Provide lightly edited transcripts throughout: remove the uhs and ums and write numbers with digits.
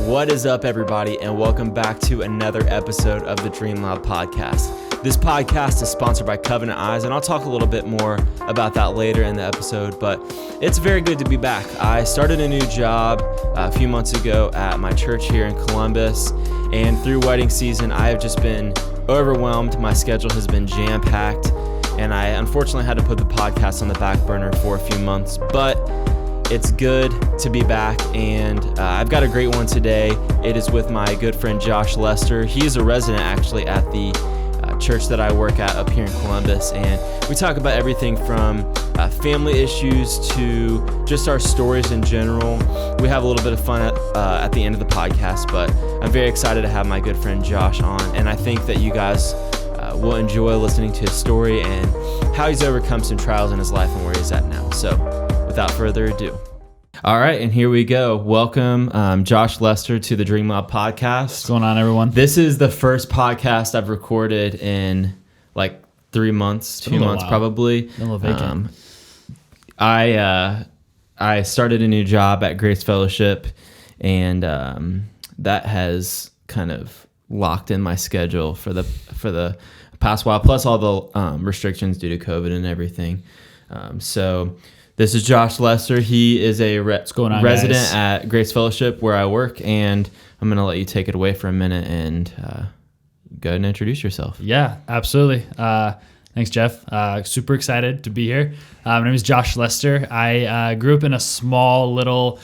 What is up, everybody, and welcome back to another episode of the Dream Loud podcast. This podcast is sponsored by Covenant Eyes, and I'll talk a little bit more about that later in the episode, but it's very good to be back. I started a new job a few months ago at my church here in Columbus, and through wedding season, I have just been overwhelmed. My schedule has been jam-packed, and I unfortunately had to put the podcast on the back burner for a few months, but it's good to be back, and I've got a great one today. It is with my good friend Josh Lester. He is a resident actually at the church that I work at up here in Columbus, and we talk about everything from family issues to just our stories in general. We have a little bit of fun at the end of the podcast, but I'm very excited to have my good friend Josh on, and I think that you guys will enjoy listening to his story and how he's overcome some trials in his life and where he's at now. So without further ado. All right, and here we go. Welcome, Josh Lester, to the Dream Loud podcast. What's going on, everyone? This is the first podcast I've recorded in like 3 months, 2 months probably. A little vacant. I started a new job at Grace Fellowship, and that has kind of locked in my schedule for the past while, plus all the restrictions due to COVID and everything. So this is Josh Lester. He is a resident guys? at Grace Fellowship where I work, and I'm going to let you take it away for a minute and go ahead and introduce yourself. Yeah, absolutely. Thanks, Jeff. Super excited to be here. My name is Josh Lester. I grew up in a small little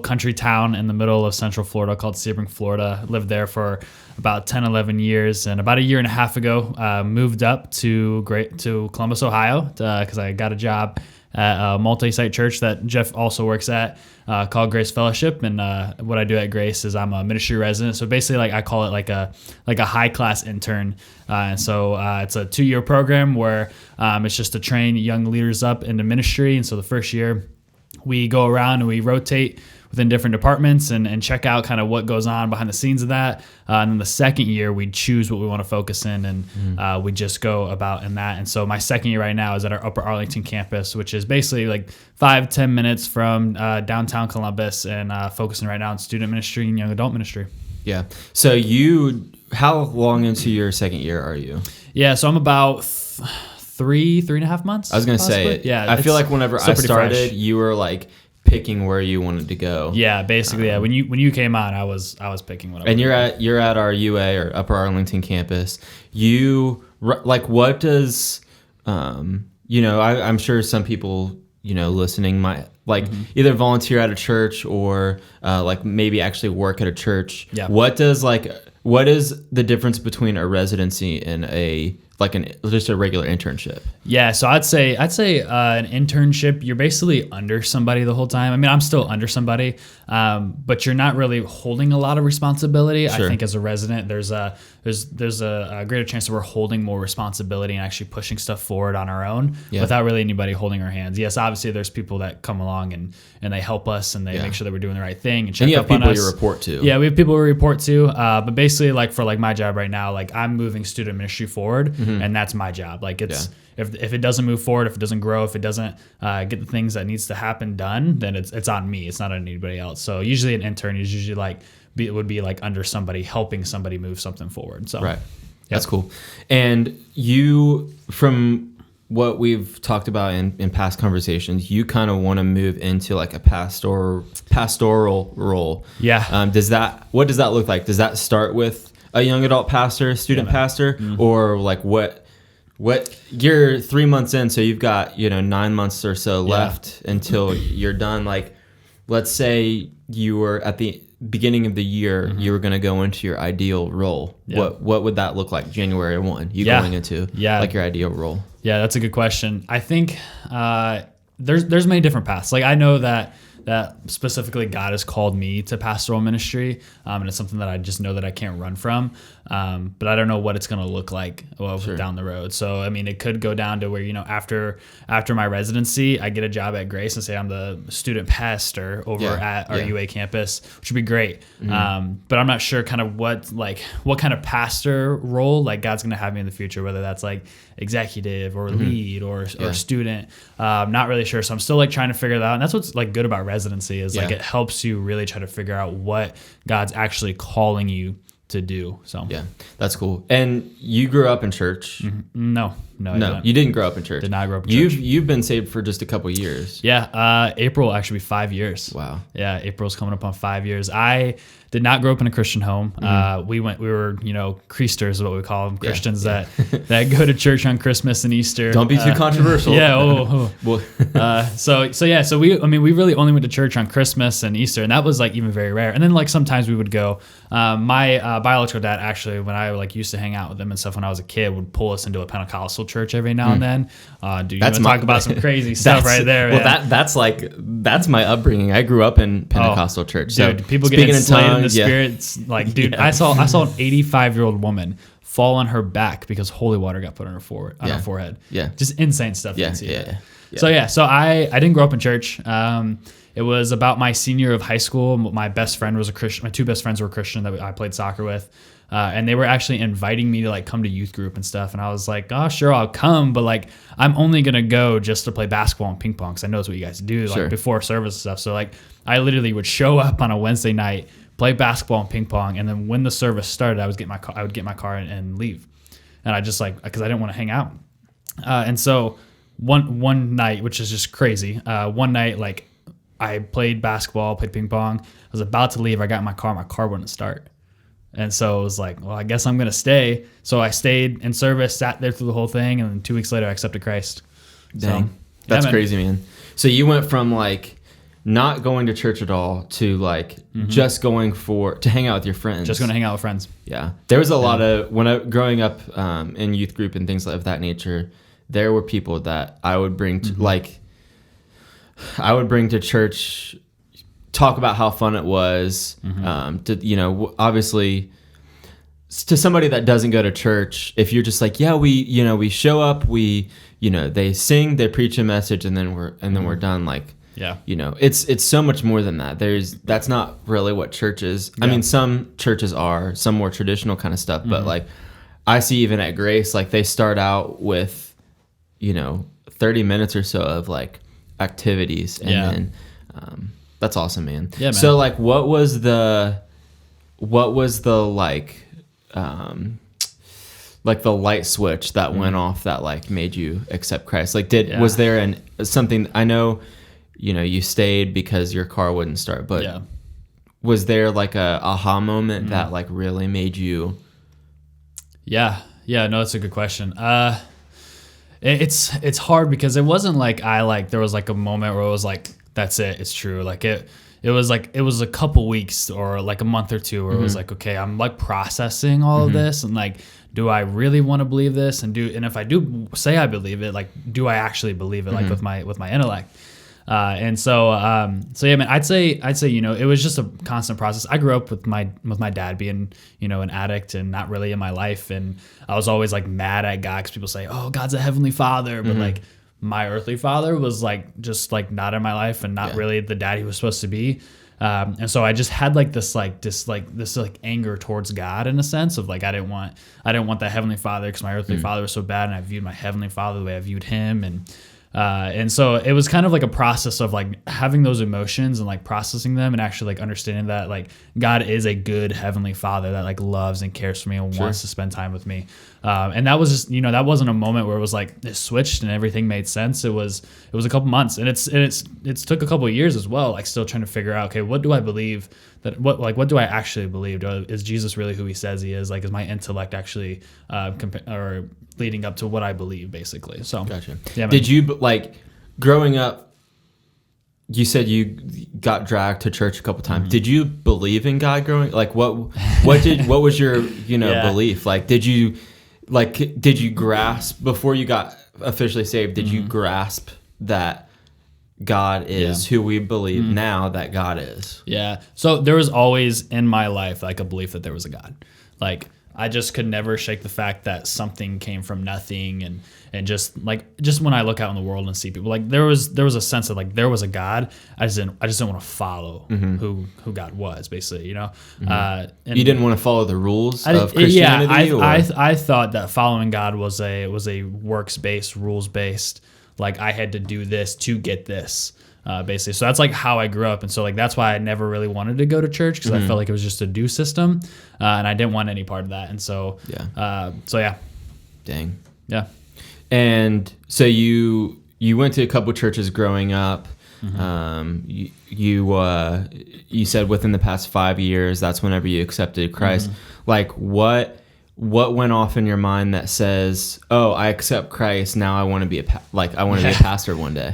country town in the middle of Central Florida called Sebring, Florida. Lived there for about 10, 11 years, and about a year and a half ago, moved up to Columbus, Ohio, because I got a job at a multi-site church that Jeff also works at, called Grace Fellowship. And what I do at Grace is I'm a ministry resident. So basically, I call it like a high-class intern. And so it's a 2-year program where it's just to train young leaders up into ministry. And so the first year, we go around and we rotate within different departments and check out kind of what goes on behind the scenes of that. And then the second year, we choose what we want to focus in, and we just go about in that. And so my second year right now is at our Upper Arlington campus, which is basically like 5-10 minutes from downtown Columbus, and focusing right now on student ministry and young adult ministry. Yeah. So how long into your second year are you? Yeah, so I'm about 3.5 months. I was going to say, yeah. I feel like whenever I started, fresh. You were like picking where you wanted to go. Yeah, basically. Yeah. When you came on, I was picking what I wanted. And you're at our UA or Upper Arlington campus. What does I'm sure some people listening might either volunteer at a church or maybe actually work at a church. Yeah. What is the difference between a residency and just a regular internship? Yeah, so I'd say an internship, you're basically under somebody the whole time. I mean, I'm still under somebody, but you're not really holding a lot of responsibility. Sure. I think as a resident, there's a greater chance that we're holding more responsibility and actually pushing stuff forward on our own without really anybody holding our hands. Yes, obviously there's people that come along and they help us and they make sure that we're doing the right thing and check up on us. And you have people you report to. Yeah, we have people we report to, but basically for my job right now, I'm moving student ministry forward, and that's my job. If it doesn't move forward, if it doesn't grow, if it doesn't get the things that needs to happen done, then it's on me. It's not on anybody else. So usually an intern is usually it would be under somebody helping somebody move something forward. So right, that's cool. And you, from what we've talked about in past conversations, you kind of want to move into a pastoral role. Yeah. What does that look like? Does that start with a young adult pastor, student pastor, or what you're 3 months in, so you've got 9 months or so left until you're done. Let's say you were at the beginning of the year, you were going to go into your ideal role. What would that look like January 1? Going into your ideal role? Yeah, that's a good question. I think there's many different paths. I know that specifically God has called me to pastoral ministry, and it's something that I just know that I can't run from. But I don't know what it's going to look like down the road. So, I mean, it could go down to where, after my residency, I get a job at Grace and say I'm the student pastor over at our UA campus, which would be great. But I'm not sure kind of what kind of pastor role God's going to have me in the future, whether that's executive or lead or student. Not really sure. So I'm still trying to figure that out. And that's what's good about residency residency is like it helps you really try to figure out what God's actually calling you to do. So yeah, that's cool. And you grew up in church? No, you didn't grow up in church. Did not grow up in church. You've been saved for just a couple years. Yeah, April will actually be 5 years. Wow. Yeah, April's coming up on 5 years. I did not grow up in a Christian home. We were, Creasters is what we call them, Christians that go to church on Christmas and Easter. Don't be too controversial. Yeah. So we really only went to church on Christmas and Easter, and that was like even very rare. And then like sometimes we would go. My biological dad actually, when I like used to hang out with him and stuff when I was a kid, would pull us into a Pentecostal church every now and then. You want to talk about some crazy stuff right there? Well, that's my upbringing. I grew up in Pentecostal church. Dude, so people get enslaved in the spirits. Like, dude, I saw an 85-year-old woman fall on her back because holy water got put on her forehead. Yeah, just insane stuff. Yeah. So I didn't grow up in church. It was about my senior of high school. My best friend was a Christian. My two best friends were Christian that I played soccer with. And they were actually inviting me to like come to youth group and stuff. And I was like, oh, sure, I'll come. But like, I'm only going to go just to play basketball and ping pong because I know it's what you guys do like before service and stuff. So like, I literally would show up on a Wednesday night, play basketball and ping pong. And then when the service started, I would get my car and leave. And I just like, because I didn't want to hang out. And so one night, which is just crazy, one night, like I played basketball, played ping pong. I was about to leave. I got in my car wouldn't start. And so it was like, well, I guess I'm going to stay. So I stayed in service, sat there through the whole thing. And then 2 weeks later, I accepted Christ. Dang. So, that's crazy, man. So you went from like not going to church at all to like just going to hang out with your friends. Just going to hang out with friends. Yeah. There was a lot of, growing up in youth group and things of that nature, there were people that I would bring to to church, talk about how fun it was, obviously to somebody that doesn't go to church, if you're just like, we show up, they sing, they preach a message, and then we're done. Like, it's so much more than that. That's not really what church is. Yeah. I mean, some churches are some more traditional kind of stuff, but like I see even at Grace, like they start out with, 30 minutes or so of like activities, and then that's awesome, man. Yeah, man. So like, what was the like the light switch that went off that like made you accept Christ? Like, was there something? I know, you stayed because your car wouldn't start, but was there like a aha moment that like really made you? Yeah, no, that's a good question. It's hard because it wasn't like there was like a moment where it was like, that's it, it's true. Like it was a couple weeks or like a month or two where it was like, okay, I'm like processing all of this, and like, do I really want to believe this? And if I do say I believe it, like, do I actually believe it? Like with my intellect? So yeah, man, I'd say, it was just a constant process. I grew up with my dad being, an addict and not really in my life. And I was always like mad at God because people say, oh, God's a heavenly father. But like my earthly father was like, just like not in my life and not really the dad he was supposed to be. And so I just had like this anger towards God in a sense of like, I didn't want that heavenly father because my earthly father was so bad. And I viewed my heavenly father the way I viewed him. And so it was kind of like a process of like having those emotions and like processing them and actually like understanding that like God is a good heavenly father that like loves and cares for me and wants to spend time with me. And that was just, that wasn't a moment where it was like it switched and everything made sense. It was a couple months, and it's took a couple of years as well, like still trying to figure out, okay, what do I believe what do I actually believe? Is Jesus really who he says he is? Like, is my intellect actually or leading up to what I believe, basically? So, gotcha. Yeah, did you like growing up? You said you got dragged to church a couple times. Did you believe in God growing? Like, what was your belief? Like, did you grasp before you got officially saved? Did you grasp that God is who we believe now that God is? Yeah. So there was always in my life like a belief that there was a God. Like, I just could never shake the fact that something came from nothing, and just when I look out in the world and see people, like there was a sense of like there was a God. I just didn't want to follow who God was, basically, And you didn't want to follow the rules of Christianity. I thought that following God was a works based, rules based. Like I had to do this to get this. basically. So that's like how I grew up. And so like, that's why I never really wanted to go to church, because I felt like it was just a due system. And I didn't want any part of that. And so, yeah. Dang. Yeah. And so you went to a couple churches growing up. You said within the past 5 years, that's whenever you accepted Christ. Like what went off in your mind that says, "Oh, I accept Christ. Now I want to be I want to be a pastor one day."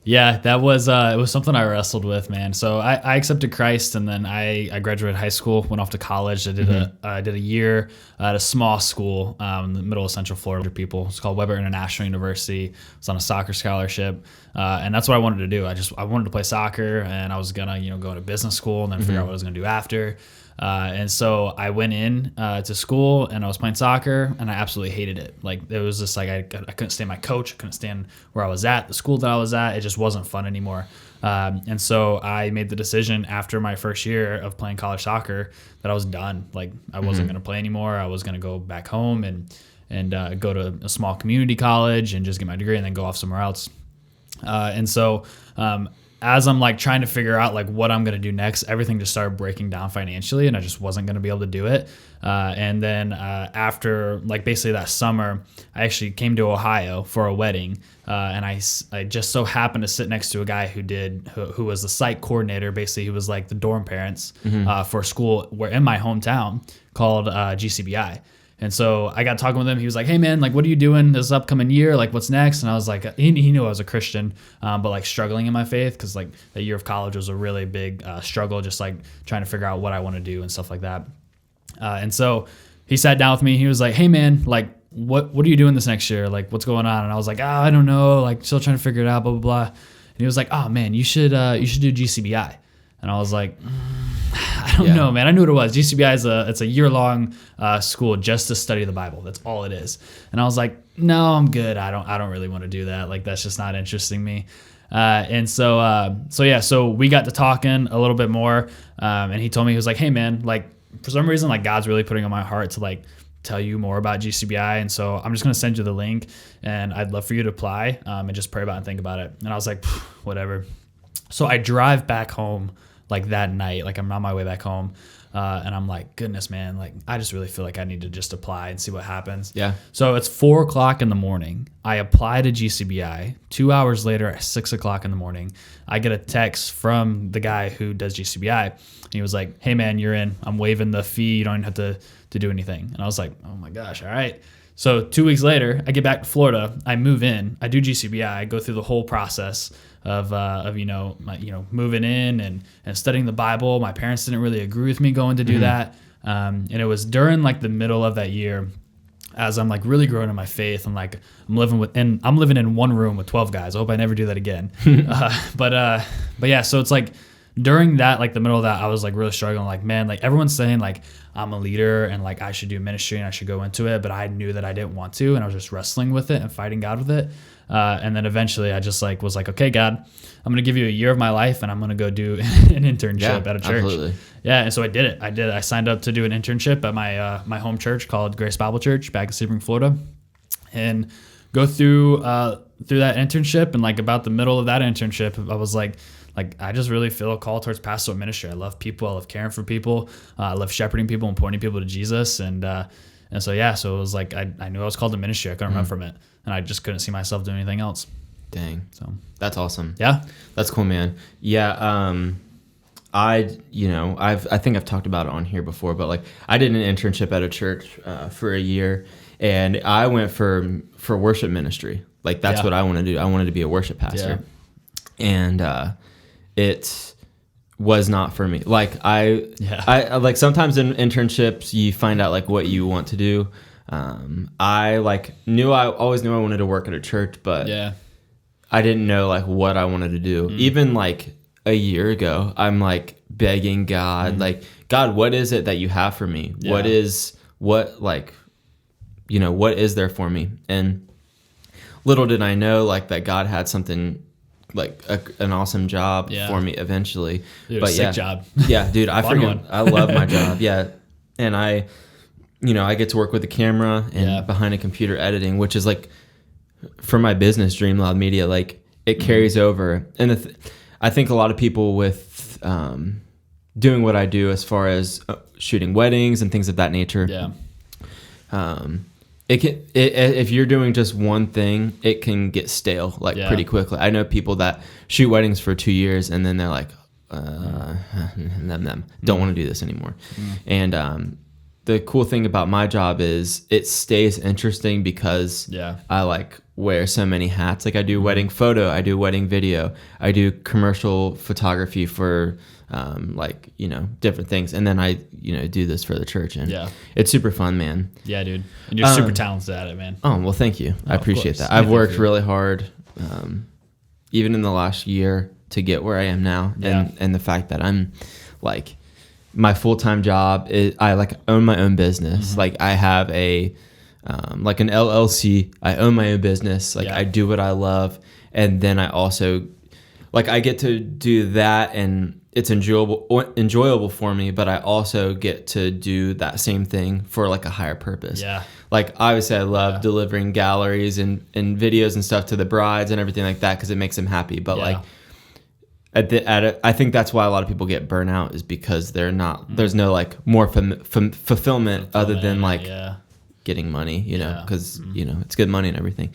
Yeah, that was it was something I wrestled with, man. So I accepted Christ, and then I graduated high school, went off to college. I did a year at a small school in the middle of Central Florida. People, it's called Weber International University. I was on a soccer scholarship, and that's what I wanted to do. I wanted to play soccer, and I was gonna go to business school and then figure out what I was gonna do after. And so I went in to school, and I was playing soccer, and I absolutely hated it. Like, it was just like I couldn't stand my coach, I couldn't stand where I was at, the school that I was at. It just wasn't fun anymore. And so I made the decision after my first year of playing college soccer that I was done. Like, I wasn't going to play anymore. I was going to go back home and go to a small community college and just get my degree and then go off somewhere else. And so as I'm like trying to figure out like what I'm going to do next, everything just started breaking down financially, and I just wasn't going to be able to do it. And then after like basically that summer, I actually came to Ohio for a wedding. And I just so happened to sit next to a guy who was the site coordinator. Basically, he was like the dorm parents for a school in my hometown called GCBI. And so I got talking with him. He was like, "Hey man, like, what are you doing this upcoming year? Like, what's next?" And I was like, he knew I was a Christian, but like struggling in my faith, because like the year of college was a really big struggle, just like trying to figure out what I want to do and stuff like that. And so he sat down with me. He was like, "Hey man, like, what are you doing this next year? Like, what's going on?" And I was like, I don't know, like, still trying to figure it out, blah, blah, blah. And he was like, "Oh man, you should do GCBI." And I was like, I don't know, man. I knew what it was. GCBI it's a year-long school just to study the Bible. That's all it is. And I was like, no, I'm good. I don't really want to do that. Like, that's just not interesting me. And so we got to talking a little bit more. And he told me, he was like, "Hey man, like, for some reason, like, God's really putting on my heart to like tell you more about GCBI. And so I'm just going to send you the link, and I'd love for you to apply and just pray about it and think about it." And I was like, whatever. So I drive back home like that night, like I'm on my way back home. And I'm like, goodness, man, like, I just really feel like I need to just apply and see what happens. Yeah. So it's 4:00 in the morning. I apply to GCBI. 2 hours later at 6:00 in the morning, I get a text from the guy who does GCBI. And he was like, "Hey man, you're in. I'm waiving the fee. You don't even have to do anything." And I was like, oh my gosh. All right. So 2 weeks later, I get back to Florida. I move in. I do GCBI. I go through the whole process of moving in and studying the Bible. My parents didn't really agree with me going to do that. And it was during like the middle of that year, as I'm like really growing in my faith. I'm like, I'm living in one room with 12 guys. I hope I never do that again. But yeah, so it's like during that, like the middle of that, I was like really struggling. Like, man, like everyone's saying like I'm a leader and like I should do ministry and I should go into it, but I knew that I didn't want to, and I was just wrestling with it and fighting God with it. And then eventually I just like was like, okay, God, I'm going to give you a year of my life, and I'm going to go do an internship at a church. Absolutely. Yeah. And so I did it. I signed up to do an internship at my home church called Grace Bible Church back in Sebring, Florida, and go through that internship. And like about the middle of that internship, I was like, I just really feel a call towards pastoral ministry. I love people. I love caring for people. I love shepherding people and pointing people to Jesus. And so it was like, I knew I was called to ministry. I couldn't run from it. And I just couldn't see myself doing anything else. Dang. So that's awesome. Yeah. That's cool, man. Yeah. I think I've talked about it on here before, but like I did an internship at a church for a year, and I went for worship ministry. Like that's what I want to do. I wanted to be a worship pastor. Yeah. And it was not for me. Like I like sometimes in internships you find out like what you want to do. I always knew I wanted to work at a church, but I didn't know like what I wanted to do. Even like a year ago, I'm like begging God, like, God, what is it that you have for me? Yeah. What is there for me? And little did I know like that God had something like an awesome job for me eventually. Dude, but sick job. Yeah, dude, I love my job. Yeah. And I get to work with a camera and behind a computer editing, which is like for my business, Dream Loud Media, like it carries over. And I think a lot of people with doing what I do as far as shooting weddings and things of that nature. Yeah. If you're doing just one thing, it can get stale pretty quickly. I know people that shoot weddings for 2 years and then they're like, don't want to do this anymore. And the cool thing about my job is it stays interesting because I wear so many hats. Like I do wedding photo, I do wedding video, I do commercial photography for different things, and then I do this for the church, and it's super fun, man. Yeah, dude, and you're super talented at it, man. Oh well, thank you. I appreciate that. I've worked really hard, even in the last year, to get where I am now, and the fact that I'm my full-time job is I own my own business. I have a an LLC. I own my own business. I do what I love, and then I also I get to do that, and it's enjoyable for me, but I also get to do that same thing for a higher purpose. Yeah. Obviously I love delivering galleries and videos and stuff to the brides and everything like that because it makes them happy. But I think that's why a lot of people get burnout is because there's no more fulfillment other than getting money, because it's good money and everything.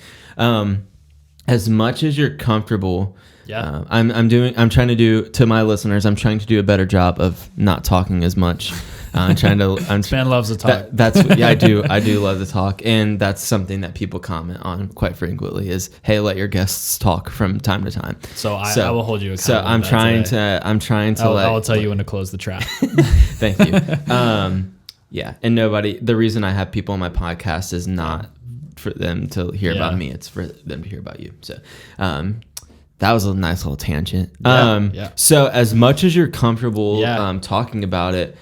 As much as you're comfortable. Yeah, I'm trying to do, to my listeners, I'm trying to do a better job of not talking as much. Man loves to talk. I do love to talk, and that's something that people comment on quite frequently. Is hey, let your guests talk from time to time. So I will hold you accountable. So I'm trying to. I will tell you when to close the trap. Thank you. Yeah, and the reason I have people on my podcast is not for them to hear about me; it's for them to hear about you. So. That was a nice little tangent. So as much as you're comfortable talking about it,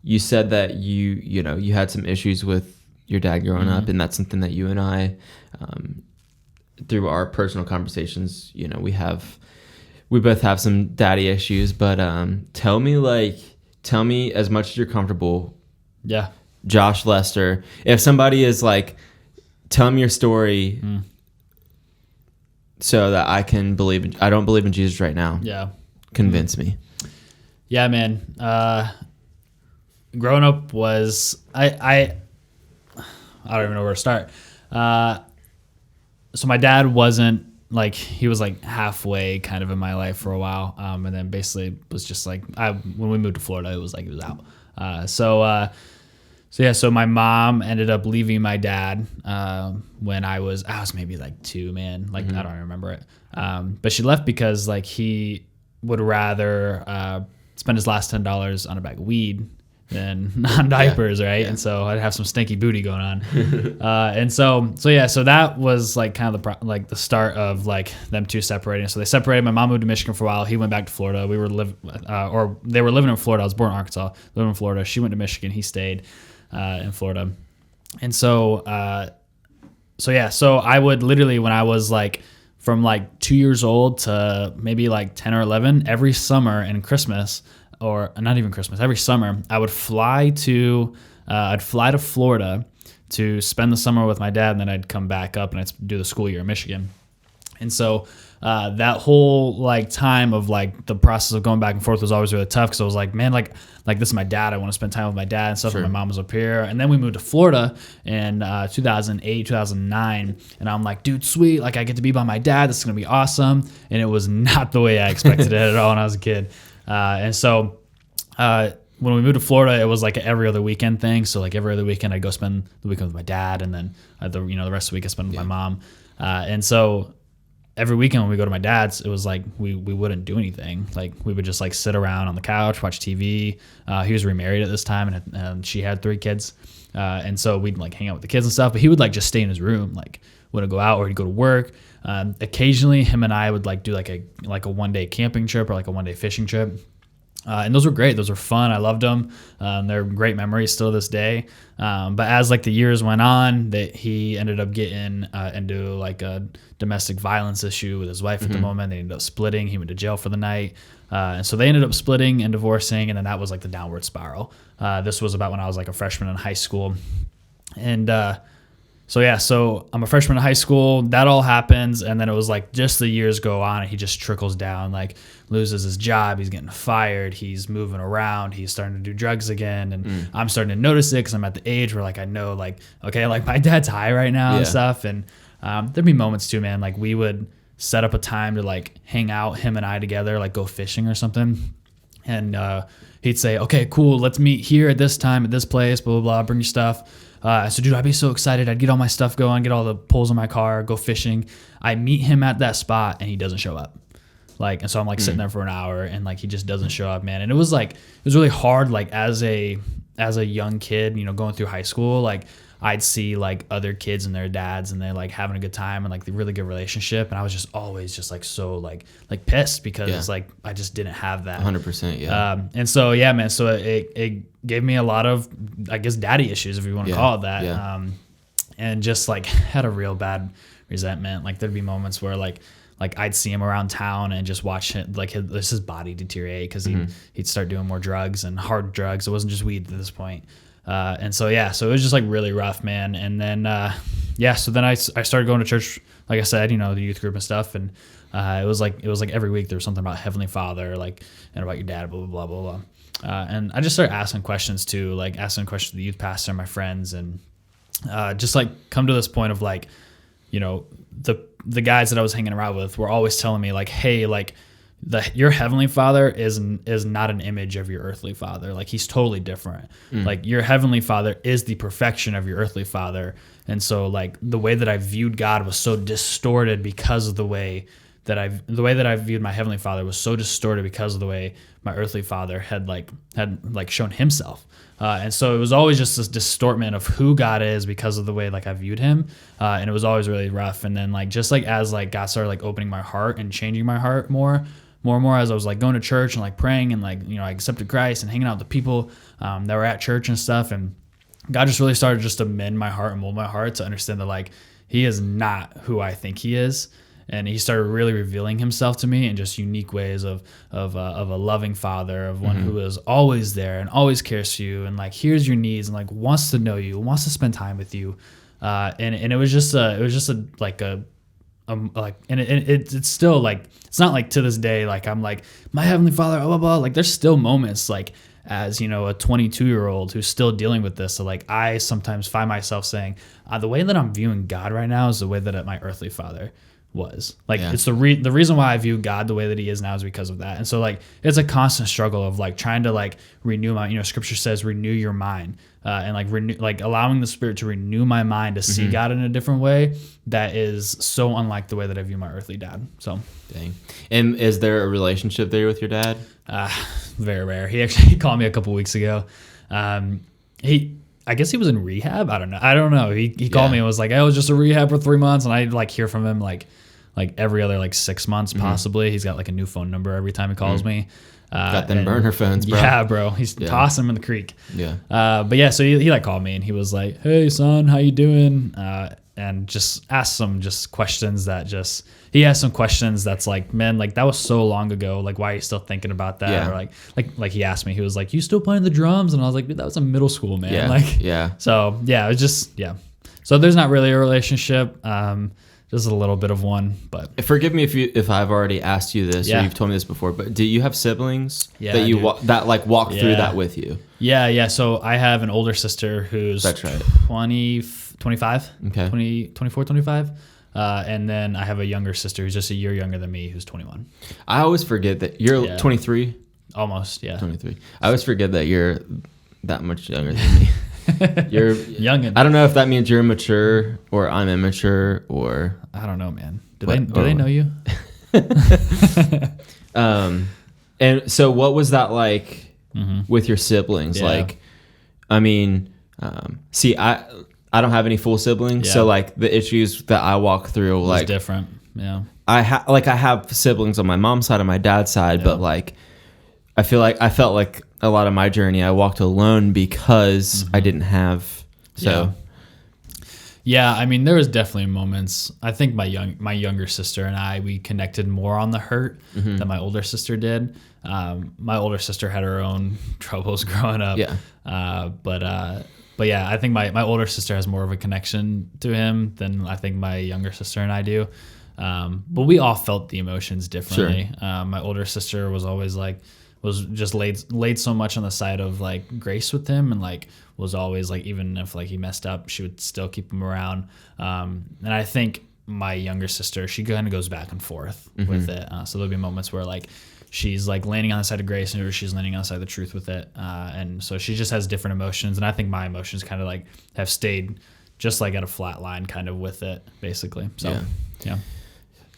you said that you had some issues with your dad growing up, and that's something that you and I, through our personal conversations, we both have some daddy issues. But tell me as much as you're comfortable. Yeah. Josh Lester, if somebody is tell me your story. So that I can I don't believe in Jesus right now. Yeah. Convince me. Yeah, man. Growing up was, I don't even know where to start. So my dad wasn't he was halfway kind of in my life for a while. And then basically was just when we moved to Florida, it was he was out. So my mom ended up leaving my dad when I was maybe 2, man. I don't remember it. But she left because he would rather spend his last $10 on a bag of weed than on diapers, right? And so I'd have some stinky booty going on. So that was kind of the start of them two separating. So they separated. My mom moved to Michigan for a while. He went back to Florida. They were living in Florida. I was born in Arkansas, living in Florida. She went to Michigan. He stayed in Florida. And so I would literally, when I was from 2 years old to maybe 10 or 11, every summer and Christmas, or not even Christmas, every summer, I would fly to Florida to spend the summer with my dad, and then I'd come back up and I'd do the school year in Michigan. And so that whole time of the process of going back and forth was always really tough, because I was man, this is my dad. I want to spend time with my dad and stuff. Sure. And my mom was up here, and then we moved to Florida in 2008, 2009, and I'm dude, sweet, I get to be by my dad. This is gonna be awesome. And it was not the way I expected it at all when I was a kid. And so when we moved to Florida, it was an every other weekend thing. So every other weekend I'd go spend the weekend with my dad, and then the rest of the week I spend with my mom. And so every weekend when we go to my dad's, it was we wouldn't do anything. We would just sit around on the couch, watch TV. He was remarried at this time, and she had 3 kids. And so we'd hang out with the kids and stuff, but he would just stay in his room, wouldn't go out, or he'd go to work. Occasionally him and I would do a one-day camping trip, or a one-day fishing trip. And those were great. Those were fun. I loved them. They're great memories still to this day. But as the years went on, that he ended up getting into a domestic violence issue with his wife at the moment. They ended up splitting. He went to jail for the night. And so they ended up splitting and divorcing. And then that was the downward spiral. This was about when I was a freshman in high school. And So I'm a freshman in high school. That all happens, and then it was like just the years go on, and he just trickles down. Like loses his job, he's getting fired, he's moving around, he's starting to do drugs again, and I'm starting to notice it because I'm at the age where like I know like okay, like my dad's high right now and stuff, and there'd be moments too, man. Like we would set up a time to like hang out, him and I together, like go fishing or something, and he'd say, okay, cool, let's meet here at this time at this place, blah blah blah, bring your stuff. So dude, I'd be so excited. I'd get all my stuff going, get all the poles in my car, go fishing. I meet him at that spot and he doesn't show up. Like, and so I'm like sitting there for an hour and like, he just doesn't show up, man. And it was really hard. Like as a young kid, you know, going through high school, like I'd see like other kids and their dads and they're like having a good time and like the really good relationship. And I was just always just like, so like pissed because like, I just didn't have that 100%. Yeah. And so, yeah, man, so it gave me a lot of, I guess, daddy issues, if you want to call it that. Yeah. And just like had a real bad resentment. Like there'd be moments where like I'd see him around town and just watch him, like his body deteriorate because he'd start doing more drugs and hard drugs. It wasn't just weed at this point. And so, yeah, so it was just like really rough, man. And then, so then I started going to church, like I said, you know, the youth group and stuff. And, it was like every week there was something about Heavenly Father, like, and about your dad, blah, blah, blah, blah, blah. And I just started asking questions too, like asking questions to the youth pastor and my friends, and, just like come to this point of like, you know, the guys that I was hanging around with were always telling me like, hey, like, your Heavenly Father is not an image of your earthly father. Like he's totally different. Like your Heavenly Father is the perfection of your earthly father. And so like the way that I viewed God was so distorted because of the way that I viewed my Heavenly Father was so distorted because of the way my earthly father had shown himself. And so it was always just this distortment of who God is because of the way like I viewed him. And it was always really rough. And then like, just like as like God started like opening my heart and changing my heart more and more as I was like going to church and like praying and like, you know, I accepted Christ and hanging out with the people that were at church and stuff. And God just really started just to mend my heart and mold my heart to understand that like he is not who I think he is. And he started really revealing himself to me in just unique ways of a loving father, of one who is always there and always cares for you and like hears your needs and like wants to know you, wants to spend time with you. And it was just it's still like, it's not like to this day, like I'm like my Heavenly Father, blah, blah, blah. Like there's still moments like as, you know, a 22-year-old who's still dealing with this. So like I sometimes find myself saying the way that I'm viewing God right now is the way that my earthly father was. Like it's the reason why I view God the way that he is now is because of that. And so like it's a constant struggle of like trying to like renew my, you know, scripture says renew your mind, and like renew, like allowing the Spirit to renew my mind to see God in a different way that is so unlike the way that I view my earthly dad. So dang. And is there a relationship there with your dad? Very rare. He actually called me a couple weeks ago. I guess he was in rehab. I don't know. He called me and was like, I was just in rehab for 3 months, and I like hear from him like every other like 6 months possibly. He's got like a new phone number every time he calls me. Got them burner phones, bro. Yeah, bro. He's tossing them in the creek. Yeah. But yeah, so he like called me and he was like, hey son, how you doing? And just asked some just questions he asked some questions that's like, man, like that was so long ago. Like, why are you still thinking about that? Yeah. Or like he asked me, he was like, you still playing the drums? And I was like, dude, that was in middle school, man. Yeah. Like, yeah. So yeah, it was just, yeah. So there's not really a relationship. Just a little bit of one, but forgive me if I've already asked you this or you've told me this before, but do you have siblings that walk through that with you? Yeah. So I have an older sister who's that's right. 25, okay. 24, 25. And then I have a younger sister who's just a year younger than me, who's 21. I always forget that you're 23. Almost, yeah. 23. I always forget that you're that much younger than me. You're youngin'. I don't know if that means you're immature or I'm immature or I don't know, man. Do they know you? And so what was that like with your siblings? Yeah. Like, I mean, see, I don't have any full siblings, so like the issues that I walk through, like it's different. Yeah. I have siblings on my mom's side and my dad's side, but like I felt like a lot of my journey I walked alone because I didn't have Yeah, I mean there was definitely moments. I think my younger sister and we connected more on the hurt than my older sister did. My older sister had her own troubles growing up. Yeah. But but yeah, I think my older sister has more of a connection to him than I think my younger sister and I do. But we all felt the emotions differently. Sure. My older sister was always like, was just laid so much on the side of like grace with him, and like was always like, even if like he messed up, she would still keep him around. And I think my younger sister, she kind of goes back and forth with it. So there'll be moments where like she's like landing on the side of grace, or she's landing on the side of the truth with it. And so she just has different emotions, and I think my emotions kind of like have stayed just like at a flat line kind of with it, basically. So yeah.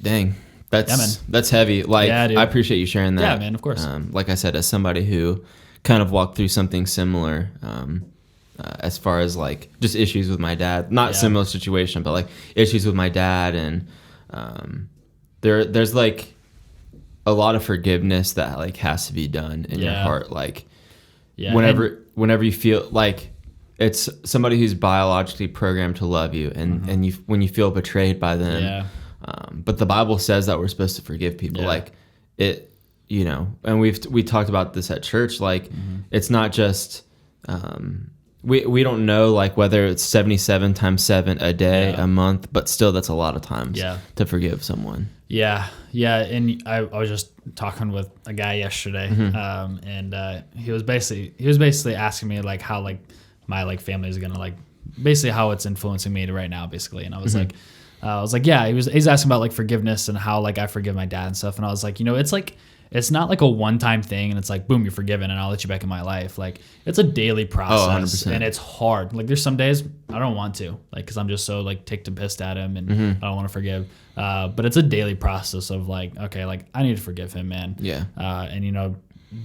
Dang. That's heavy. Like, I appreciate you sharing that. Yeah, man, of course. Like I said, as somebody who kind of walked through something similar, as far as like just issues with my dad, not similar situation, but like issues with my dad, and there's like a lot of forgiveness that like has to be done in your heart. Like, whenever you feel like it's somebody who's biologically programmed to love you, and you, when you feel betrayed by them. But the Bible says that we're supposed to forgive people. Like it, you know, and we talked about this at church. Like it's not just, we don't know like whether it's 77 times 7 a day, a month, but still that's a lot of times to forgive someone. Yeah. And I was just talking with a guy yesterday, and he was basically asking me like how like my like family is gonna like basically how it's influencing me right now, basically. And I was like. He's asking about like forgiveness and how like I forgive my dad and stuff. And I was like, you know, it's not like a one-time thing and it's like, boom, you're forgiven and I'll let you back in my life. Like it's a daily process. 100%. And it's hard. Like there's some days I don't want to, like, cause I'm just so like ticked and pissed at him and I don't want to forgive. But it's a daily process of like, okay, like I need to forgive him, man. Yeah. And you know,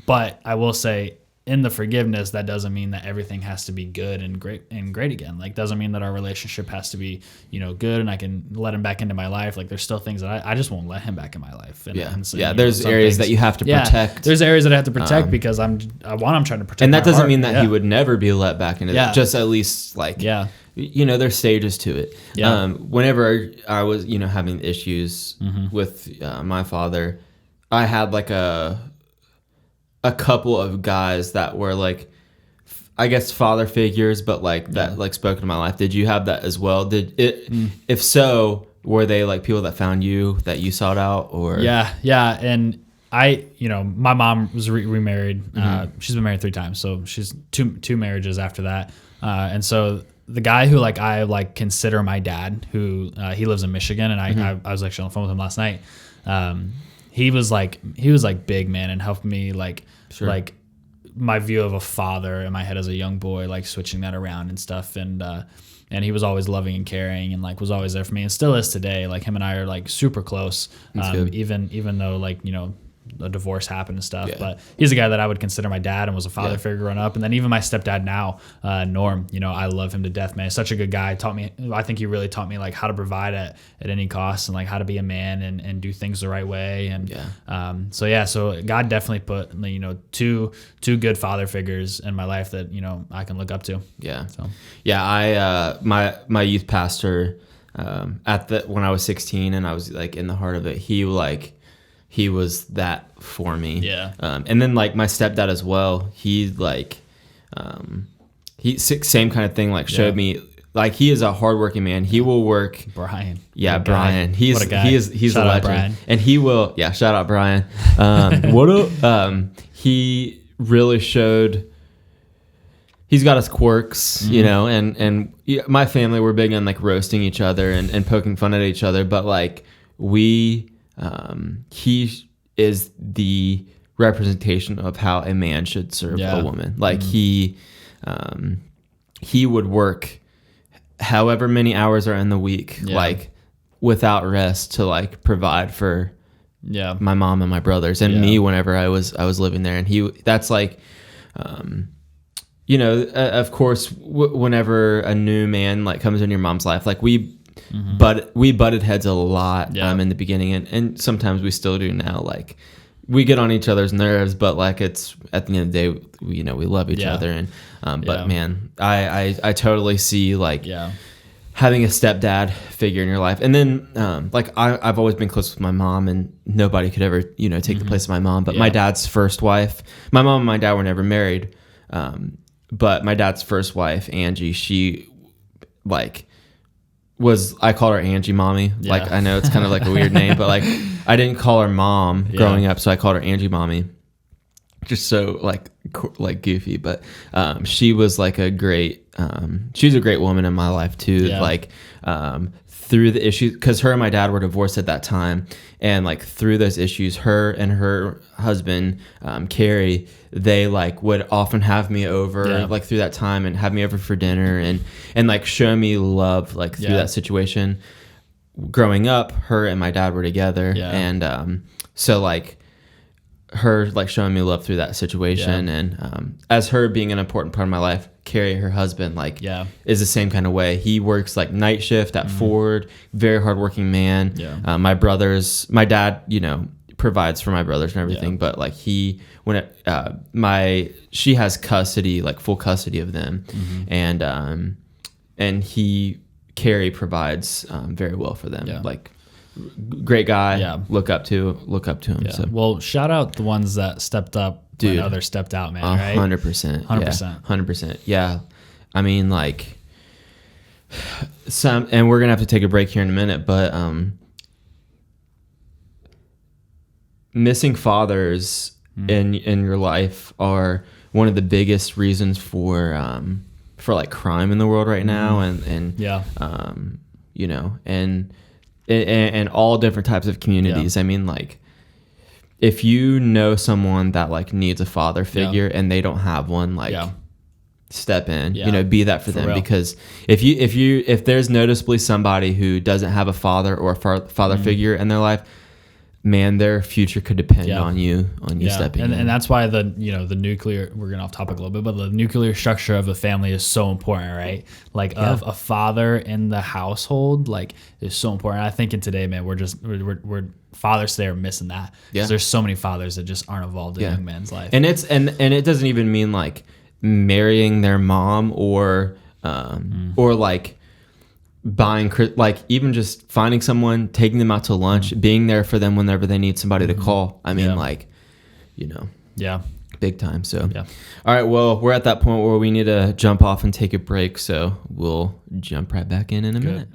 but I will say, in the forgiveness, that doesn't mean that everything has to be good and great again. Like, doesn't mean that our relationship has to be, you know, good and I can let him back into my life. Like, there's still things that I just won't let him back in my life. And so, there's areas that you have to protect. There's areas that I have to protect because I'm trying to protect. And that doesn't mean that he would never be let back into that. Just at least like, you know, there's stages to it. Whenever I was, you know, having issues with my father, I had like a couple of guys that were like, I guess father figures, but like that like spoke into my life. Did you have that as well? Did it? If so, were they like people that found you that you sought out, or? Yeah. And I, you know, my mom was remarried. She's been married 3 times, so she's two marriages after that. And so the guy who like I like consider my dad, who he lives in Michigan, and I was actually on the phone with him last night. He was like big, man, and helped me like my view of a father in my head as a young boy, like switching that around and stuff. And he was always loving and caring and like was always there for me and still is today. Like him and I are like super close, even though like, you know, a divorce happened and stuff, but he's a guy that I would consider my dad and was a father figure growing up. And then even my stepdad now, Norm, you know, I love him to death, man. He's such a good guy. I think he really taught me like how to provide at any cost and like how to be a man and do things the right way. And so God definitely put, you know, two good father figures in my life that, you know, I can look up to. I my youth pastor when I was 16 and I was like in the heart of it, he was that for me. And then like my stepdad as well, he like he same kind of thing, like showed me like he is a hardworking man. He will work. Brian. Brian. He's a shout legend. Brian. And he will shout out Brian. He really showed he's got his quirks, you know, and my family, we're big on like roasting each other and poking fun at each other, but like he is the representation of how a man should serve a woman. Like he would work however many hours are in the week, like without rest to like provide for my mom and my brothers and me whenever I was living there. And that's like, you know, of course, whenever a new man like comes in your mom's life, like we butted heads a lot in the beginning, and sometimes we still do now. Like we get on each other's nerves, but like it's at the end of the day, we love each other. And but man, I totally see like having a stepdad figure in your life, and then like I've always been close with my mom, and nobody could ever take the place of my mom. But my dad's first wife, my mom and my dad were never married. but my dad's first wife, Angie, she like I called her Angie Mommy. Yeah. Like, I know it's kind of like a weird name, but like I didn't call her mom growing up, so I called her Angie Mommy. Just so like goofy, but she was like she's a great woman in my life too. Yeah. Like through the issues, because her and my dad were divorced at that time, and like through those issues, her and her husband Carrie, they like would often have me over like through that time and have me over for dinner and like show me love like through that situation. Growing up, her and my dad were together, and so like her like showing me love through that situation, and as her being an important part of my life, Carrie, her husband, like is the same kind of way. He works like night shift at Ford, very hardworking man. My dad, you know, provides for my brothers and everything, but like she has custody, like full custody of them, and Carrie provides very well for them. Like great guy, look up to him. So. Well, shout out the ones that stepped up when others stepped out, man. 100%. 100%. Yeah. I mean, like and we're gonna have to take a break here in a minute, but missing fathers in your life are one of the biggest reasons for like crime in the world right now, and you know, and all different types of communities. I mean, like if you know someone that like needs a father figure and they don't have one, like step in, you know, be that for them, because if there's noticeably somebody who doesn't have a father or a father figure in their life, man, their future could depend on you stepping in. And that's why the nuclear, we're getting off topic a little bit, but the nuclear structure of the family is so important, right? Like of a father in the household, like is so important. I think in today, man, we're fathers today are missing that, because there's so many fathers that just aren't involved in young men's life. And it doesn't even mean like marrying their mom or like buying, like even just finding someone, taking them out to lunch, being there for them whenever they need somebody to call. I mean, like, you know, big time. So, all right, well, we're at that point where we need to jump off and take a break. So we'll jump right back in a minute.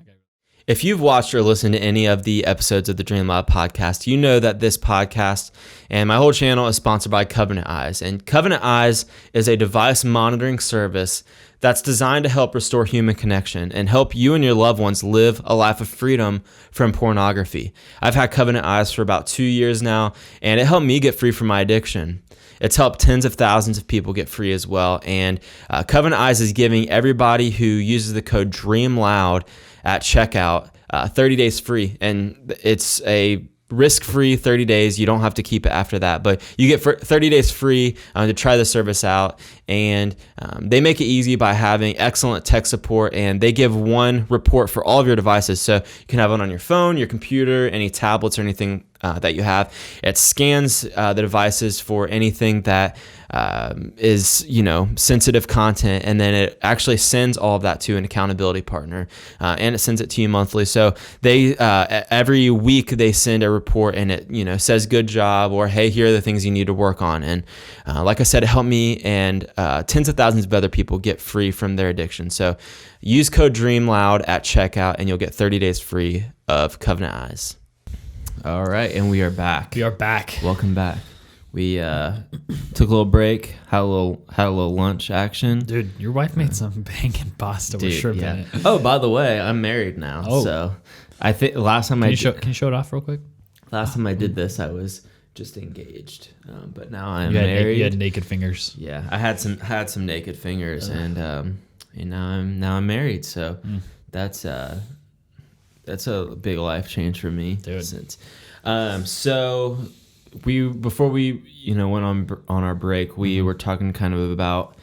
If you've watched or listened to any of the episodes of the Dream Lab podcast, you know that this podcast and my whole channel is sponsored by Covenant Eyes. And Covenant Eyes is a device monitoring service that's designed to help restore human connection and help you and your loved ones live a life of freedom from pornography. I've had Covenant Eyes for about 2 years now, and it helped me get free from my addiction. It's helped tens of thousands of people get free as well. And Covenant Eyes is giving everybody who uses the code DREAMLOUD at checkout 30 days free. And it's a risk-free 30 days. You don't have to keep it after that, but you get 30 days free to try the service out. And they make it easy by having excellent tech support, and they give one report for all of your devices. So you can have one on your phone, your computer, any tablets or anything that you have. It scans the devices for anything that is, you know, sensitive content, and then it actually sends all of that to an accountability partner, and it sends it to you monthly. So they every week they send a report, and it, you know, says good job, or hey, here are the things you need to work on. And like I said, it helped me and tens of thousands of other people get free from their addiction. So use code DREAMLOUD at checkout, and you'll get 30 days free of Covenant Eyes. All right, and we are back. Welcome back. We took a little break, had a little lunch action. Dude, your wife made some banging pasta with shrimp in it. Oh, by the way, I'm married now. Oh. So I think last time can you show it off real quick? Last time I did this, I was just engaged, but now I'm married. You had naked fingers. Yeah, I had some naked fingers, and now I'm married. So that's a big life change for me. Dude. So before we went on our break, we were talking kind of about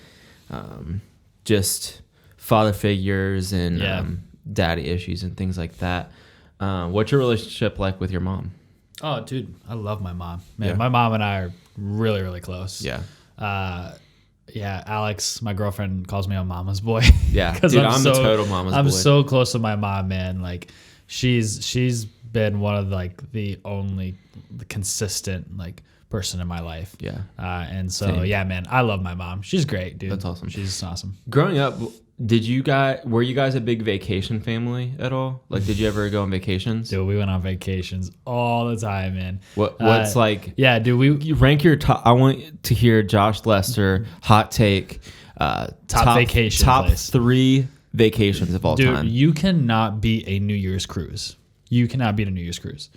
just father figures and daddy issues and things like that. What's your relationship like with your mom? Oh, dude, I love my mom. Man, my mom and I are really, really close. Yeah. Alex, my girlfriend, calls me a mama's boy. Yeah, dude, I'm a total mama's boy. I'm so close to my mom, man. Like, she's been one of like the only consistent like person in my life. Yeah. And so, Same. yeah, man, I love my mom. She's great, dude. That's awesome. She's awesome. Growing up, were you guys a big vacation family at all? Like, did you ever go on vacations? Dude, we went on vacations all the time, man. What's like? Yeah, dude, You rank your top. I want to hear Josh Lester hot take. Top vacation Top place. 3 vacations of all dude, time. you cannot beat a New Year's cruise. You cannot beat a New Year's cruise.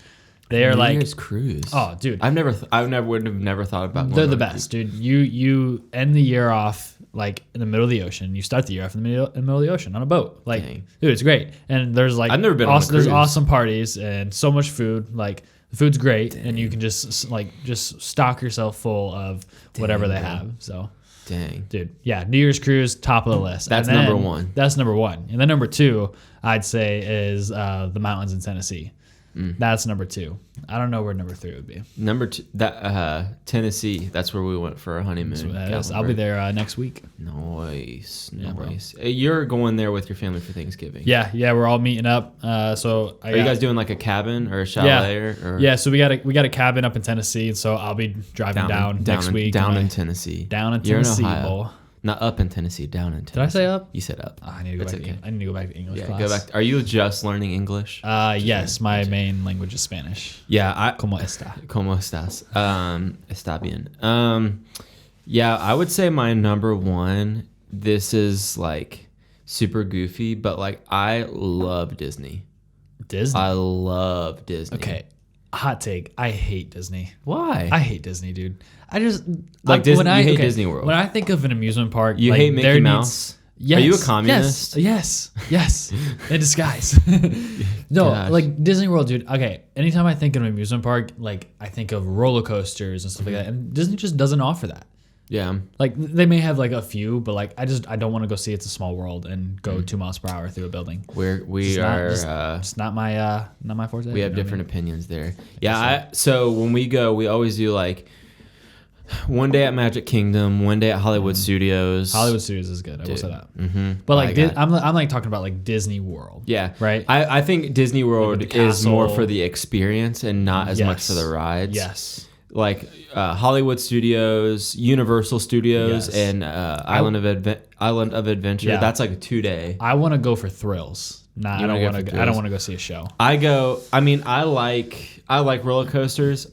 They are New like, Year's cruise. oh, dude, would have never thought about. Going they're on the a best, dude. You end the year off like in the middle of the ocean. You start the year off in the middle of the ocean on a boat. Like, Dang. dude, it's great. And there's like, I've never been on a awesome, there's cruise. awesome parties and so much food. Like, the food's great, and you can just stock yourself full of whatever they have. So. Dang. Dude, yeah, New Year's cruise, top of the list. That's And then- number 1. That's number 1. And then number 2, I'd say, is the mountains in Tennessee. That's number 2. I don't know where number 3 would be. Number 2, Tennessee. That's where we went for our honeymoon. So that is- I'll be there next week. Nice. bro. You're going there with your family for Thanksgiving. Yeah, we're all meeting up. Are you guys doing like a cabin or a chalet? Or Yeah, so we got a cabin up in Tennessee, and so I'll be driving down next week. Down in Tennessee. Down in You're in Tennessee, Ohio. boy. Not up in Tennessee, down in Tennessee. Did I say up? You said up. Oh, I need to go It's back. okay. I need to go back to English Yeah, class. go back. Are you just learning English? Yes, my main language is Spanish. Yeah, ¿Cómo está? ¿Cómo estás? Está bien. Yeah, I would say my number 1. This is like super goofy, but like I love Disney. Disney. I love Disney. Okay, hot take. I hate Disney. Why? I hate Disney, dude. I just Like Disney. Disney- you hate Disney World. When I think of an amusement park, You like, hate Mickey there Mouse? Yes, Are you a communist? Yes, in disguise. No, Gosh. like Disney World, dude. Okay, anytime I think of an amusement park, like I think of roller coasters and stuff like that, and Disney just doesn't offer that. Yeah. Like they may have like a few, but like I don't want to go see It's a Small World and go 2 miles per hour through a building. We It's not my forte. we have different opinions there. Yeah, so when we go, we always do like one day at Magic Kingdom, one day at Hollywood Studios. Hollywood Studios is good. I will say that. Mm-hmm. But like I'm like talking about like Disney World. Yeah. Right? I think Disney World Like the is more castle. for the experience and not as much Yes. for the rides. Yes. Like Hollywood Studios, Universal Studios, Yes. and Island of Adventure. Yeah. That's like a 2-day. I want to go for thrills. Nah, You I don't wanna go want for to. I thrills? don't want to go see a show. I like roller coasters.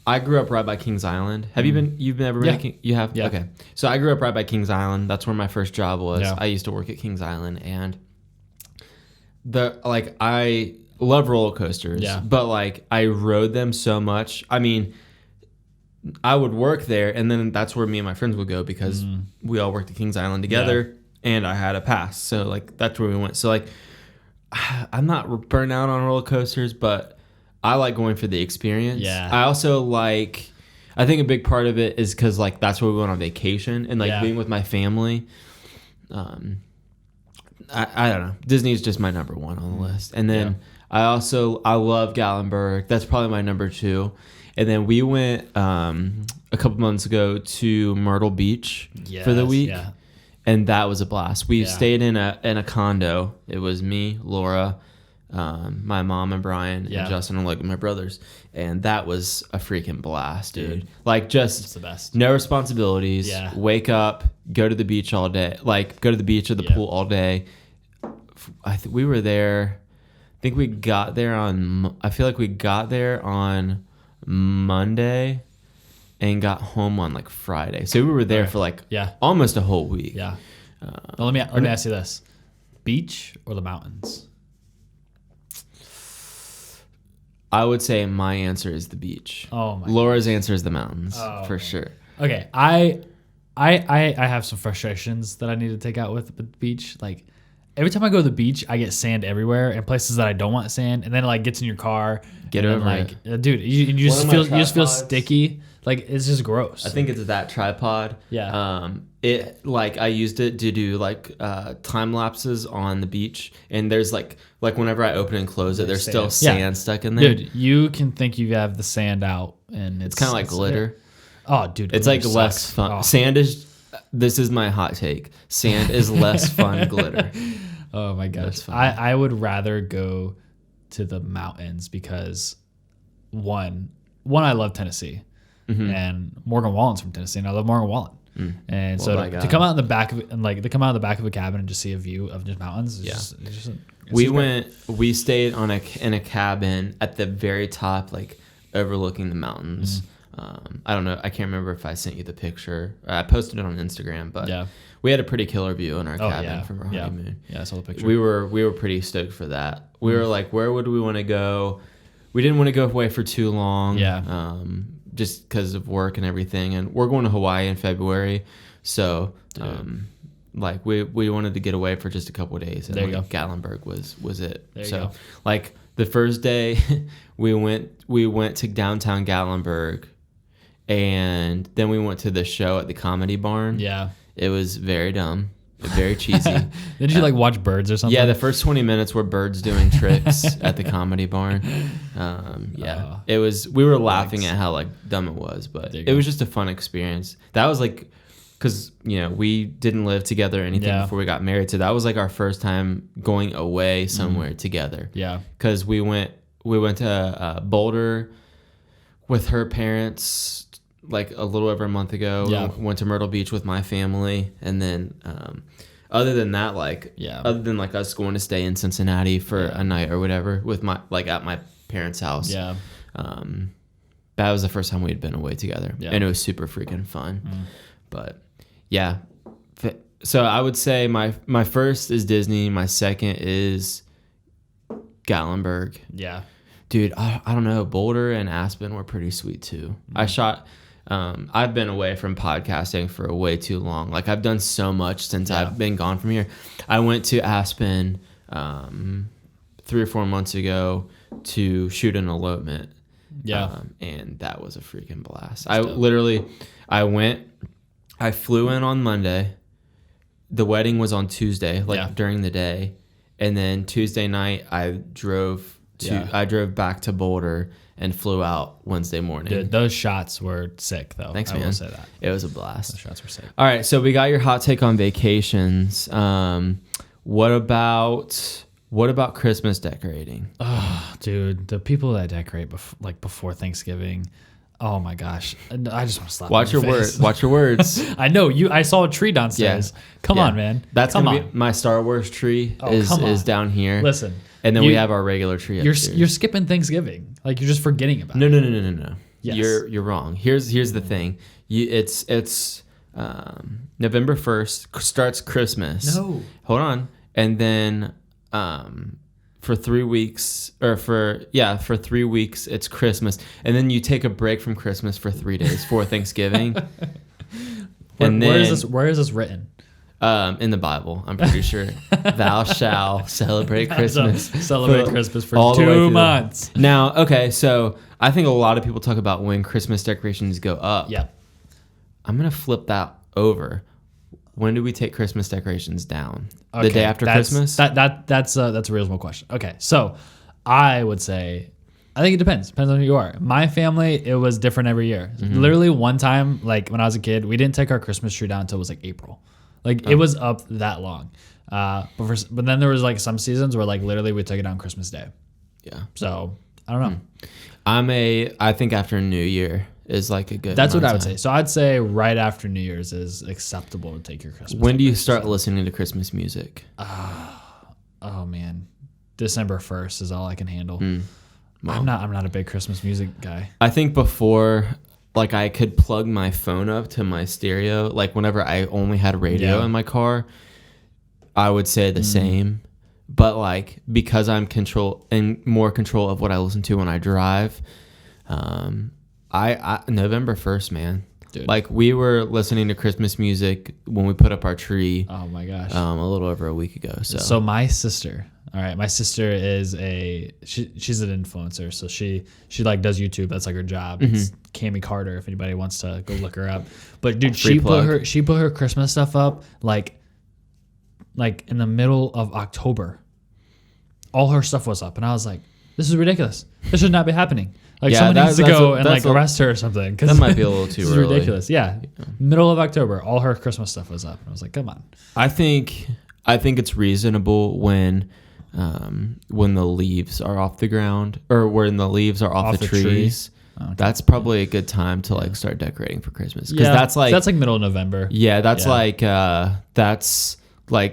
I grew up right by Kings Island. Have you been? You've never been? Yeah. To You have. Yeah. Okay. So I grew up right by Kings Island. That's where my first job was. Yeah. I used to work at Kings Island, and I love roller coasters. Yeah. But like I rode them so much. I mean, I would work there, and then that's where me and my friends would go because we all worked at Kings Island together, and I had a pass. So like that's where we went. So like I'm not burnt out on roller coasters, but I like going for the experience. Yeah. I also like, I think a big part of it is because like that's where we went on vacation and like Yeah. being with my family. I don't know. Disney is just my number 1 on the list. And then I love Gatlinburg. That's probably my number 2. And then we went a couple months ago to Myrtle Beach for the Yes, week. yeah. And that was a blast. We Yeah. stayed in a condo. It was me, Laura, my mom and Brian Yeah. and Justin and like my brothers. And that was a freaking blast, dude. Dude. Like It's just the best. no responsibilities. Yeah. Wake up, go to the beach all day. Like go to the beach or the Yeah. pool all day. We were there. I think we got there I feel like we got there on Monday and got home on like Friday. So we were there Okay. for like Yeah. almost a whole week. Yeah. Now let me ask you this: beach or the mountains? I would say my answer is the beach. Oh my. Laura's answer is the mountains Oh, for okay. sure. Okay, I have some frustrations that I need to take out with the beach. Like every time I go to the beach, I get sand everywhere and places that I don't want sand, and then it like gets in your car. Get and then, over like, dude, you just of my feel tripods- sticky. Like it's just gross. I think it's that tripod. Yeah. It like I used it to do like time lapses on the beach, and there's like whenever I open and close it, there's still sand. sand stuck in there. Dude, you can think you have the sand out, and It's kind of like glitter. Oh, dude, It's like glitter less sucks. fun. Oh. Sand is. This is my hot take. Sand is less fun glitter. Oh my gosh. That's fine. I would rather go to the mountains because one, I love Tennessee. and Morgan Wallen's from Tennessee, and I love Morgan Wallen. And Well, so by to God. come out in the back of it, and like to come out of the back of a cabin and just see a view of just mountains, We stayed in a cabin at the very top, like overlooking the mountains. I don't know. I can't remember if I sent you the picture. I posted it on Instagram, but we had a pretty killer view in our cabin from our honeymoon. Yeah, I saw the picture. We were pretty stoked for that. We were like, where would we want to go? We didn't want to go away for too long. Yeah. Just because of work and everything. And we're going to Hawaii in February. So, like we wanted to get away for just a couple of days. And There you go. Gatlinburg was it. There you So go. like the first day we went to downtown Gatlinburg, and then we went to the show at the Comedy Barn. Yeah. It was very dumb, very cheesy. Did you like watch birds or something? Yeah, the first 20 minutes were birds doing tricks at the Comedy Barn. It was. We were laughing at how like dumb it was, but it was just a fun experience. That was like, because we didn't live together or anything before we got married, so that was like our first time going away somewhere together. Yeah, because we went to Boulder with her parents like a little over a month ago. Yeah. Went to Myrtle Beach with my family, and then other than that, other than like us going to stay in Cincinnati for a night or whatever with my at my parents' house. Yeah. That was the first time we had been away together, and it was super freaking fun. But yeah, so I would say my first is Disney, my second is Gatlinburg. Yeah. Dude, I don't know. Boulder and Aspen were pretty sweet too. I shot. I've been away from podcasting for way too long. Like I've done so much since I've been gone from here. I went to Aspen 3 or 4 months ago to shoot an elopement. Yeah. And that was a freaking blast. I flew in on Monday. The wedding was on Tuesday, during the day, and then Tuesday night I drove back to Boulder and flew out Wednesday morning. Dude, those shots were sick, though. Thanks, I man. will say that. It was a blast. Those shots were sick. All right, so we got your hot take on vacations. What about Christmas decorating? Oh, dude, the people that decorate before Thanksgiving. Oh my gosh, I just want to slap. Watch your words. Watch your words. I know you. I saw a tree downstairs. Come on, man. That's gonna be my Star Wars tree. Is down here. Listen, and then we have our regular tree upstairs. You're skipping Thanksgiving. Like you're just forgetting about it. No. Yes. You're wrong. Here's the thing. It's November 1st starts Christmas. No. Hold on. And then for 3 weeks for 3 weeks it's Christmas, and then you take a break from Christmas for 3 days for Thanksgiving. Where is this written? In the Bible, I'm pretty sure. Thou shalt celebrate Christmas. Christmas for all the way 2 through months. Now, okay, so I think a lot of people talk about when Christmas decorations go up. Yeah. I'm gonna flip that over. When do we take Christmas decorations down? Okay, The day after Christmas? That's a reasonable question. Okay, so I would say, I think it depends. Depends on who you are. My family, it was different every year. Literally one time, like when I was a kid, we didn't take our Christmas tree down until it was like April. Like it was up that long. But then there was like some seasons where like literally we took it down Christmas Day. Yeah. So I don't know. I think after New Year is like a good. That's what I would time. say. So I'd say right after New Year's is acceptable to take your Christmas. When do you start listening to Christmas music? Oh man, December 1st is all I can handle. Wow. I'm not a big Christmas music guy. I think before, like I could plug my phone up to my stereo. Like whenever I only had radio in my car, I would say the same. But like because I'm more control of what I listen to when I drive, I November 1st, man. Dude. Like we were listening to Christmas music when we put up our tree. Oh my gosh. A little over a week ago. So my sister, all right, my sister is she's an influencer. So she like does YouTube. That's like her job. It's Cami Carter, if anybody wants to go look her up. But dude, she put her Christmas stuff up like in the middle of October. All her stuff was up, and I was like, "This is ridiculous. This should not be happening. Like someone needs to go and like arrest her or something." That might be a little too this early. is ridiculous. Yeah, middle of October, all her Christmas stuff was up, and I was like, "Come on." I think it's reasonable when the leaves are off the ground or when the leaves are off the trees. Okay. That's probably a good time to like start decorating for Christmas because that's like middle of November. Yeah, that's like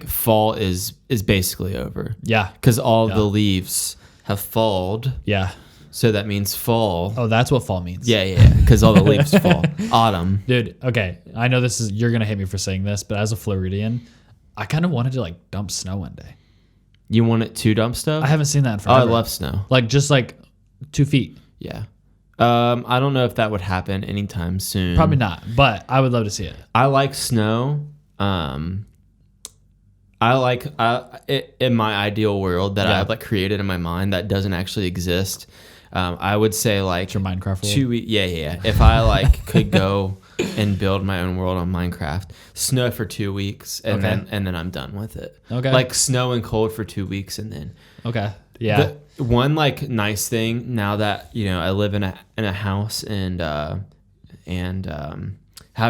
fall is basically over. Yeah. Because all the leaves have falled. Yeah. So that means fall. Oh, that's what fall means. Yeah. Because all the leaves fall. Autumn. Dude, okay. I know you're going to hate me for saying this, but as a Floridian, I kind of wanted to like dump snow one day. You want it to dump stuff? I haven't seen that in Oh, forever. I love snow. Like just like 2 feet. Yeah. I don't know if that would happen anytime soon. Probably not, but I would love to see it. I like snow. I like in my ideal world that I've like created in my mind that doesn't actually exist. I would say like It's your Minecraft world. 2 weeks. Yeah. If I like could go and build my own world on Minecraft, snow for 2 weeks and then I'm done with it. Okay. Like snow and cold for 2 weeks and then. Okay. Yeah. The one like nice thing now that I live in a house and have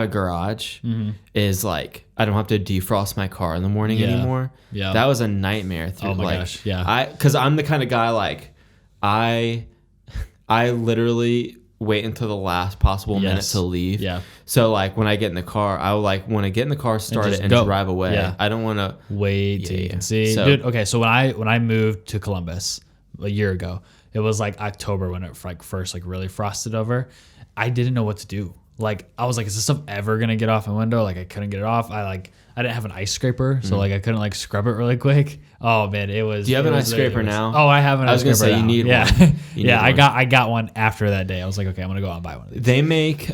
a garage is like I don't have to defrost my car in the morning anymore. Yeah. That was a nightmare. Oh my gosh. Yeah. Because I'm the kind of guy like I literally wait until the last possible minute to leave. Yeah. So like when I get in the car, I will like want to get in the car, start it, and go. drive away. Yeah. I don't want to Wait till you can see. So- Dude, okay, so when I moved to Columbus a year ago, it was like October when it like first like really frosted over. I didn't know what to do. Like I was like, is this stuff ever gonna get off my window? Like I couldn't get it off. I didn't have an ice scraper, so like I couldn't like scrub it really quick. Oh man, it was. Do you have an ice it scraper was- now? Oh, I have an ice scraper. I was gonna say you now. need yeah. one. You Yeah, need one. I got one after that day. I was like, okay, I'm gonna go out and buy one of these. They make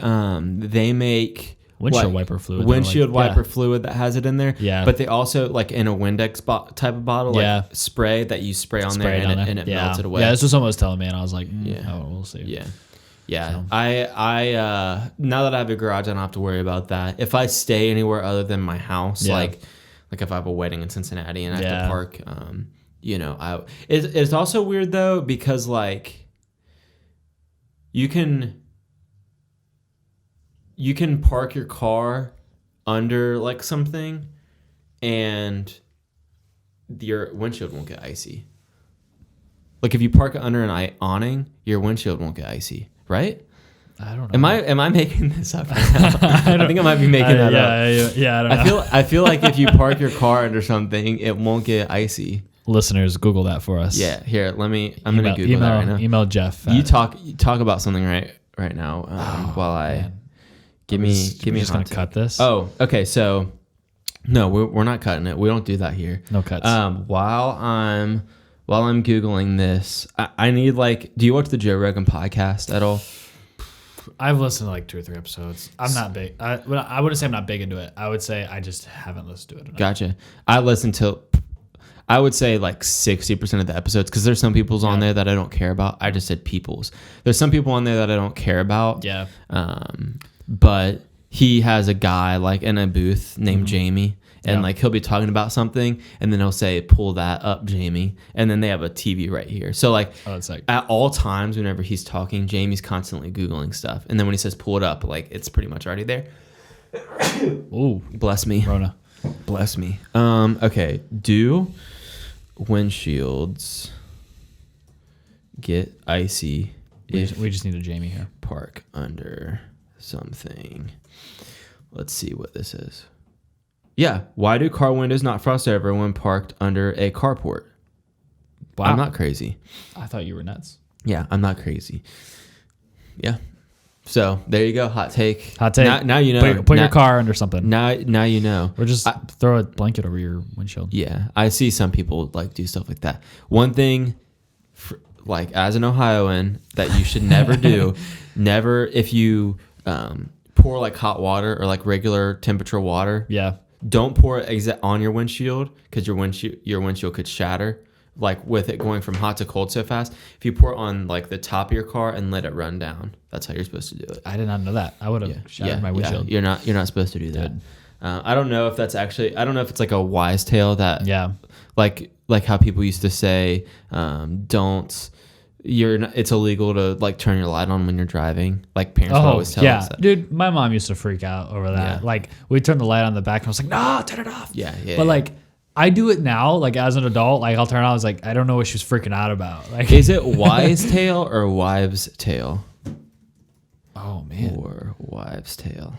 Windshield wiper fluid. Windshield like, wiper fluid that has it in there. Yeah. But they also like in a Windex type of bottle, like spray that you spray on there and it melts it away. Yeah, this was someone was telling me, and I was like, we'll see. Yeah. Yeah. I now that I have a garage, I don't have to worry about that. If I stay anywhere other than my house, like if I have a wedding in Cincinnati and I have to park, it's also weird though because like you can park your car under like something and your windshield won't get icy. Like if you park it under an awning, your windshield won't get icy, right? I don't know. Am I making this up right now? I think I might be making that up. Yeah, I don't know. I feel like if you park your car under something, it won't get icy. Listeners, Google that for us. Yeah, here, I'm gonna Google that right now. Email Jeff. You talk about something right now while I give me just gonna cut this. Oh, okay. So no, we're not cutting it. We don't do that here. No cuts. While I'm Googling this, I need like, do you watch the Joe Rogan podcast at all? I've listened to like 2 or 3 episodes. I'm not big. I wouldn't say I'm not big into it. I would say I just haven't listened to it enough. Gotcha. I listen to, I would say like 60% of the episodes because there's some people's on there that I don't care about. I just said people's. There's some people on there that I don't care about. Yeah. But he has a guy like in a booth named Jamie. And like he'll be talking about something, and then he'll say, "Pull that up, Jamie." And then they have a TV right here. So like, at all times, whenever he's talking, Jamie's constantly Googling stuff. And then when he says "pull it up," like it's pretty much already there. Ooh, bless me, Rona. Bless me. Okay. Do windshields get icy We just need a Jamie here. Park under something? Let's see what this is. Yeah. Why do car windows not frost over when parked under a carport? Wow. I'm not crazy. I thought you were nuts. Yeah, I'm not crazy. Yeah. So there you go. Hot take. Hot take. Now you know. Put your car under something. Now you know. Or just throw a blanket over your windshield. Yeah. I see some people like do stuff like that. One thing, like as an Ohioan, that you should never do, if you pour like hot water or like regular temperature water. Yeah. Don't pour it on your windshield because your windshield could shatter, like with it going from hot to cold so fast. If you pour it on like the top of your car and let it run down, that's how you're supposed to do it. I did not know that. I would have shattered my windshield. You're not supposed to do that. I don't know if that's actually. I don't know if it's like a wise tale that. Yeah. Like how people used to say, don't. It's illegal to like turn your light on when you're driving. Like parents would always tell us that. Dude, my mom used to freak out over that. Yeah. Like we'd turn the light on the back and I was like, no, turn it off. Yeah. But like I do it now, like as an adult, like I'll turn it on. I was like, I don't know what she was freaking out about. Like, is it wise tale or wives tale? Oh man. or wives' tale?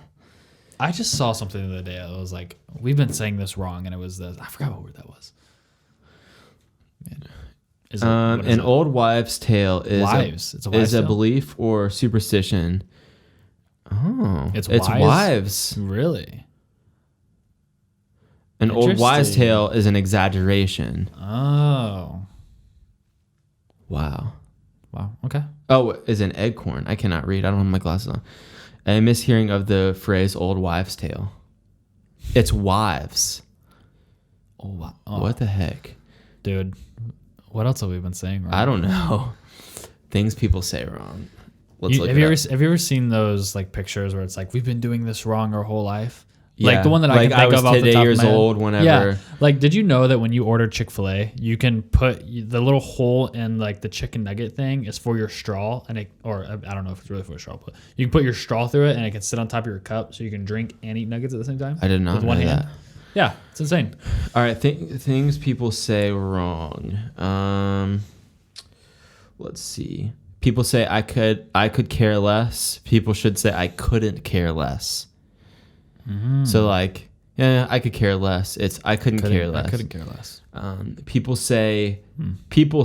I just saw something the other day. I was like, we've been saying this wrong, and it was this. I forgot what word that was. Man. Is it, what is An it? old wives' tale is It's a wives' a tale? belief or superstition. Oh, It's it's wise? wives. Really? An old wives' Interesting. tale is an exaggeration. Oh. Wow. Wow. Okay. Oh, is an eggcorn. I cannot read. I don't have my glasses on. A mishearing of the phrase old wives' tale. It's wives. Oh wow. Oh, What the heck? dude? What else have we been saying wrong? I don't know. Things people say wrong. Let's look Have it you up. ever seen those like pictures where it's like we've been doing this wrong our whole life? Yeah. Like the one that I Like, can I think was of off the 10 top years of my head. old whenever- Yeah. Like, did you know that when you order Chick-fil-A, you can put the little hole in like the chicken nugget thing is for your straw, and I don't know if it's really for a straw, but you can put your straw through it and it can sit on top of your cup, so you can drink and eat nuggets at the same time. I did not with know one hand. that. Yeah, it's insane. All right, things people say wrong. Let's see. People say I could care less. People should say I couldn't care less. So like, yeah, I could care less. It's I couldn't care less. I couldn't care less. People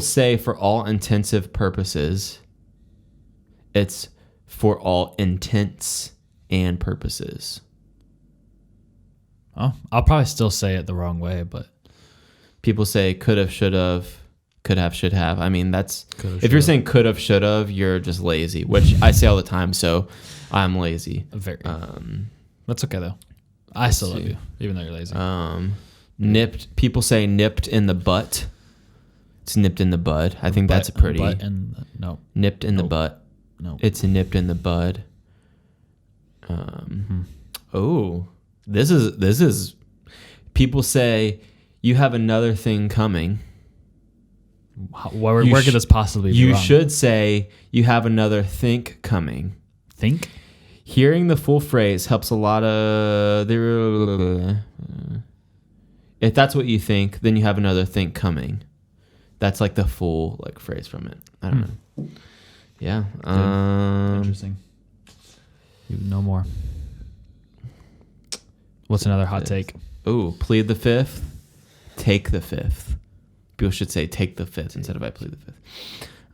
say for all intensive purposes. It's for all intents and purposes. Oh, I'll probably still say it the wrong way, but People say could have, should have, should have. I mean, that's Could've, if you're should've. saying could have, should have, you're just lazy, which I say all the time. So I'm lazy. very. Um, That's okay though. I still love see. you, even though you're lazy. nipped. People say nipped in the butt. It's nipped in the bud. I think that's a pretty No, nipped in the Nope. butt. no. It's nipped in the bud. Oh, this is. People say you have another thing coming. Where You could this possibly be You wrong? should say you have another think coming. think. Hearing the full phrase helps a lot of. If that's what you think, then you have another think coming. That's like the full like phrase from it. I don't know. Yeah. Interesting. You know more. What's another hot take? Ooh, plead the fifth. Take the fifth. People should say take the fifth instead of I plead the fifth.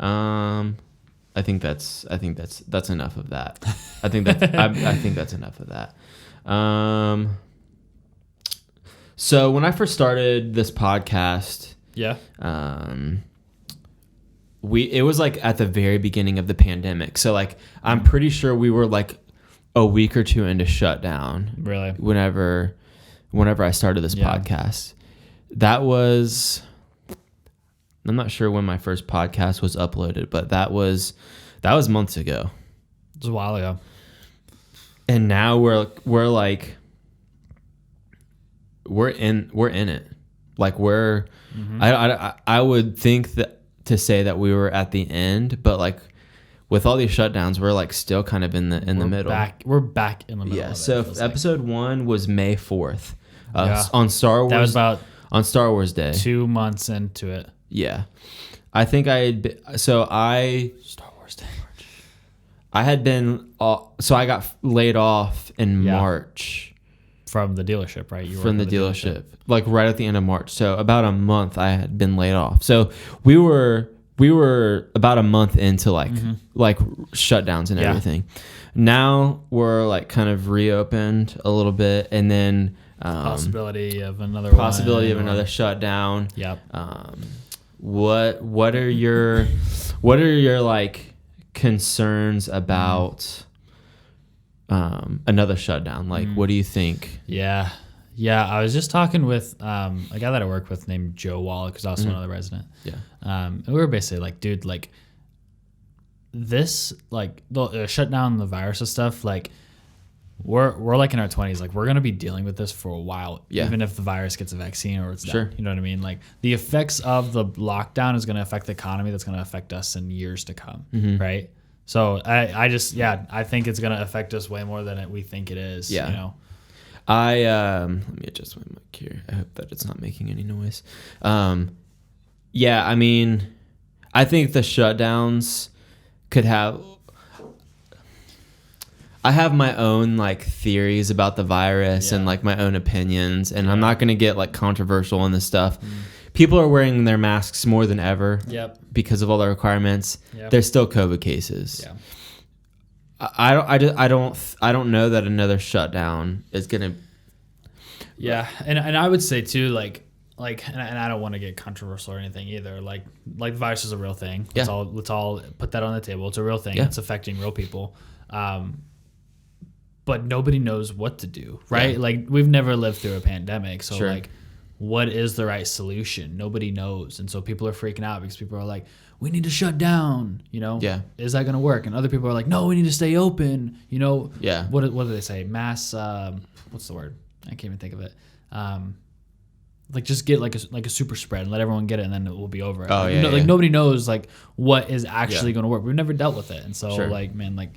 I think that's enough of that. I think that's enough of that. So when I first started this podcast, Yeah. it was like at the very beginning of the pandemic. So like I'm pretty sure we were like a week or two into shutdown. Really? Whenever I started this Yeah. podcast. That was, I'm not sure when my first podcast was uploaded, but that was months ago. It was a while ago. And now we're in it. Like we're I would think that to say that we were at the end, but like with all these shutdowns, we're like still kind of in the middle. We're back in the middle. Yeah. of it, So it feels like. episode 1 was May 4th. Yeah. On Star Wars. That was about on Star Wars Day. 2 months into it. Yeah. I think I had Star Wars Day. I had been so I got laid off in Yeah. March From the dealership, right? You were from the at dealership. Like right at the end of March. So about a month I had been laid off. So we were about a month into like shutdowns and Yeah. everything. Now we're like kind of reopened a little bit, and then Possibility of another shutdown. Yep. What are your like concerns about another shutdown? Like, what do you think? Yeah. I was just talking with a guy that I work with named Joe Wallach, who's also another resident. Yeah. And we were basically like, dude, like this, like the shut down the virus and stuff, like we're like in our 20s, like we're gonna be dealing with this for a while, Yeah. even if the virus gets a vaccine or it's Sure. done. You know what I mean? Like the effects of the lockdown is gonna affect the economy. That's gonna affect us in years to come, right? So I think it's gonna affect us way more than we think it is. Yeah. You know. Let me adjust my mic here. I hope that it's not making any noise. Yeah, I mean, I think the shutdowns could have. I have my own like theories about the virus and like my own opinions, and I'm not going to get like controversial on this stuff. People are wearing their masks more than ever because of all the requirements. There's still COVID cases. I don't know that another shutdown is going to. Yeah. And I would say too, and I don't want to get controversial or anything either. Like the virus is a real thing. Let's all put that on the table. It's a real thing. It's affecting real people. But nobody knows what to do, right? Yeah. Like we've never lived through a pandemic. So like, what is the right solution? Nobody knows. And so people are freaking out because people are like, we need to shut down, you know? Yeah. Is that going to work? And other people are like, no, we need to stay open, you know? Yeah. What do they say? Mass, what's the word? I can't even think of it. Like just get like a super spread and let everyone get it, and then it will be over. Oh, like, like nobody knows like what is actually going to work. We've never dealt with it. And so like, man, like,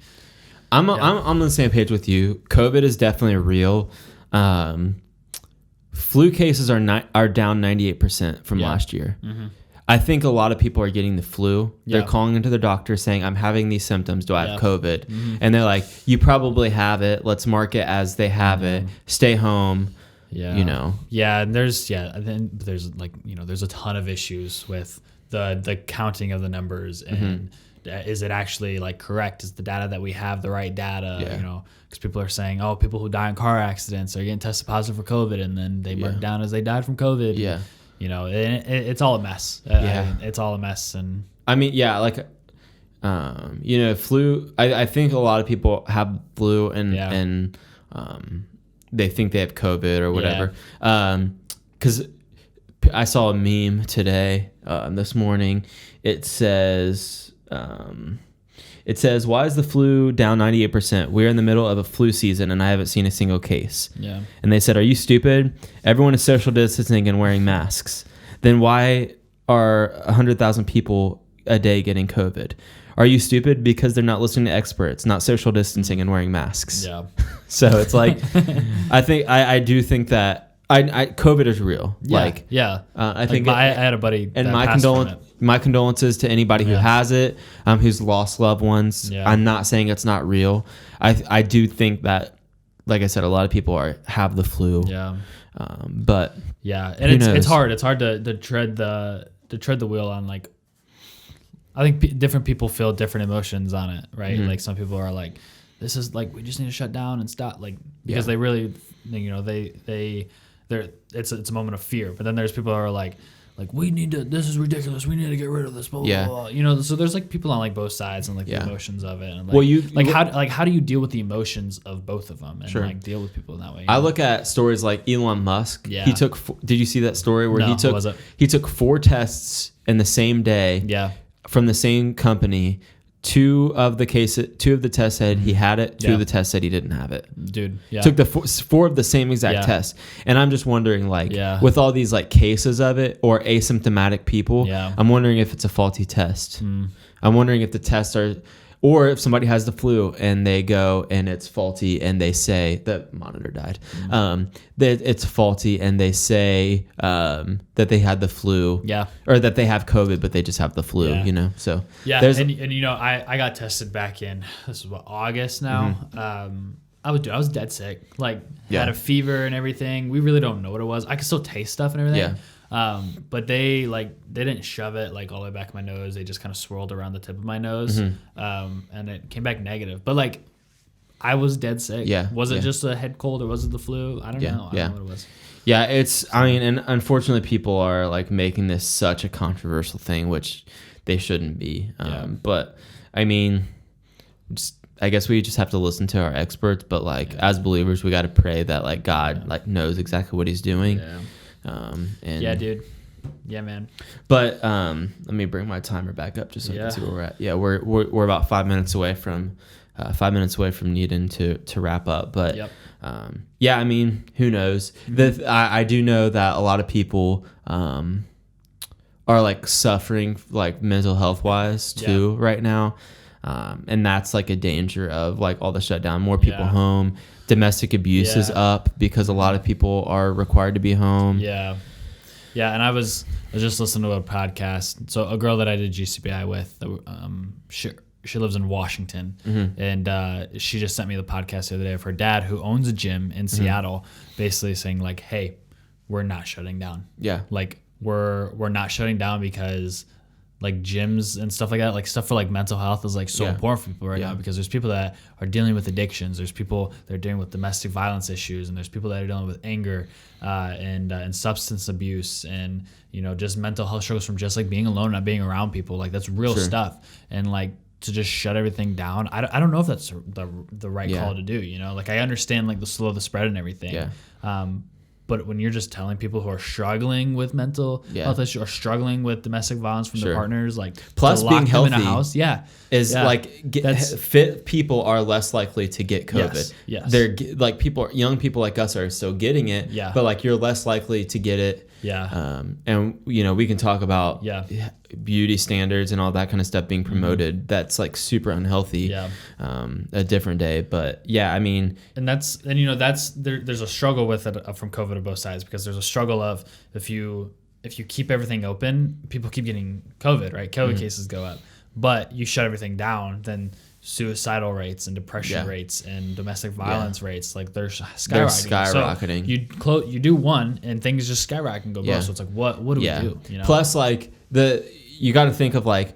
I'm on the same page with you. COVID is definitely real. Flu cases are down 98% from last year. Mm-hmm. I think a lot of people are getting the flu. They're calling into their doctor saying, I'm having these symptoms. Do I have COVID? Mm-hmm. And they're like, you probably have it. Let's mark it as they have it. Stay home. Yeah. You know. Yeah. And there's like, you know, there's a ton of issues with the counting of the numbers and is it actually like correct? Is the data that we have the right data? Yeah. You know, because people are saying, oh, people who die in car accidents are getting tested positive for COVID, and then they mark down as they died from COVID. Yeah. And, you know, it's all a mess. It's all a mess. And I mean, like, you know, flu. I think a lot of people have flu and they think they have COVID or whatever. Because I saw a meme today, this morning. It says, why is the flu down 98%? We're in the middle of a flu season and I haven't seen a single case. Yeah. And they said, are you stupid? Everyone is social distancing and wearing masks. Then why are 100,000 people a day getting COVID? Are you stupid? Because they're not listening to experts, not social distancing and wearing masks. Yeah. So it's like, I do think that COVID is real. Yeah. I think I had a buddy and my condolences to anybody who has it, who's lost loved ones. Yeah. I'm not saying it's not real. I do think that, like I said, a lot of people have the flu. Yeah. But and it's hard. It's hard to tread the wheel on, like, I think different people feel different emotions on it, right? Mm-hmm. Like some people are like, this is like, we just need to shut down and stop, like, because they really, you know, it's a moment of fear. But then there's people who are like we need to, this is ridiculous, we need to get rid of this, blah, blah, blah. You know, so there's like people on like both sides and like the emotions of it. And like, how do you deal with the emotions of both of them and like deal with people in that way? I look at stories like Elon Musk. Yeah. Did you see that story where he took 4 tests in the same day from the same company? 2 of the tests said he had it. 2 of the tests said he didn't have it. Dude, took the 4 of the same exact tests. And I'm just wondering, like, with all these like cases of it or asymptomatic people, I'm wondering if it's a faulty test. I'm wondering if the tests are, or if somebody has the flu and they go and it's faulty and they say the monitor died, that it's faulty and they say that they had the flu, or that they have COVID but they just have the flu, you know. So and you know, I got tested back in, this is what, August now. I was dead sick, like had a fever and everything. We really don't know what it was. I could still taste stuff and everything. But they didn't shove it like all the way back in my nose. They just kind of swirled around the tip of my nose. And it came back negative. But like, I was dead sick. Was it just a head cold or was it the flu? I don't know. I don't know what it was. Yeah, I mean, and unfortunately people are like making this such a controversial thing, which they shouldn't be. But I mean, I guess we just have to listen to our experts, but like as believers, we got to pray that like God like knows exactly what he's doing. And dude. Yeah, man. But let me bring my timer back up just so I can see where we're at. Yeah, we're about 5 minutes away from needing to wrap up. But I mean, who knows? I do know that a lot of people are like suffering like mental health wise too right now. And that's like a danger of like all the shutdown, more people home. Domestic abuse is up because a lot of people are required to be home. Yeah. And I was just listening to a podcast. So a girl that I did GCBI with, she lives in Washington, Mm-hmm. and she just sent me the podcast the other day of her dad, who owns a gym in Seattle, basically saying like, "Hey, we're not shutting down. Yeah. Like we're not shutting down because like gyms and stuff like that, like stuff for like mental health is like so Yeah. important for people right Yeah. now, because there's people that are dealing with addictions, there's people that are dealing with domestic violence issues, and there's people that are dealing with anger and substance abuse, and just mental health struggles from just like being alone and not being around people. Like that's real Sure. stuff, and like to just shut everything down, I don't know if that's the right Yeah. call to do. Like I understand like the slow the spread and everything. Yeah. But when you're just telling people who are struggling with mental Yeah. health issues or struggling with domestic violence from Sure. their partners, like Plus to being lock them in a healthy house, is Yeah. like That's- fit people are less likely to get COVID. Yes. They're like young people like us are still getting it. Yeah. But like you're less likely to get it. Yeah. And we can talk about Yeah. beauty standards and all that kind of stuff being promoted. That's like super unhealthy. Yeah. A different day, but yeah, I mean, And that's there's a struggle with it from COVID on both sides, because there's a struggle of if you keep everything open, people keep getting COVID, right? COVID cases go up, but you shut everything down, then suicidal rates and depression Yeah. rates and domestic violence rates, like they're skyrocketing. They're skyrocketing. So you do one and things just skyrocket and go Yeah. both. So it's like what do we do? Plus, like you got to think of like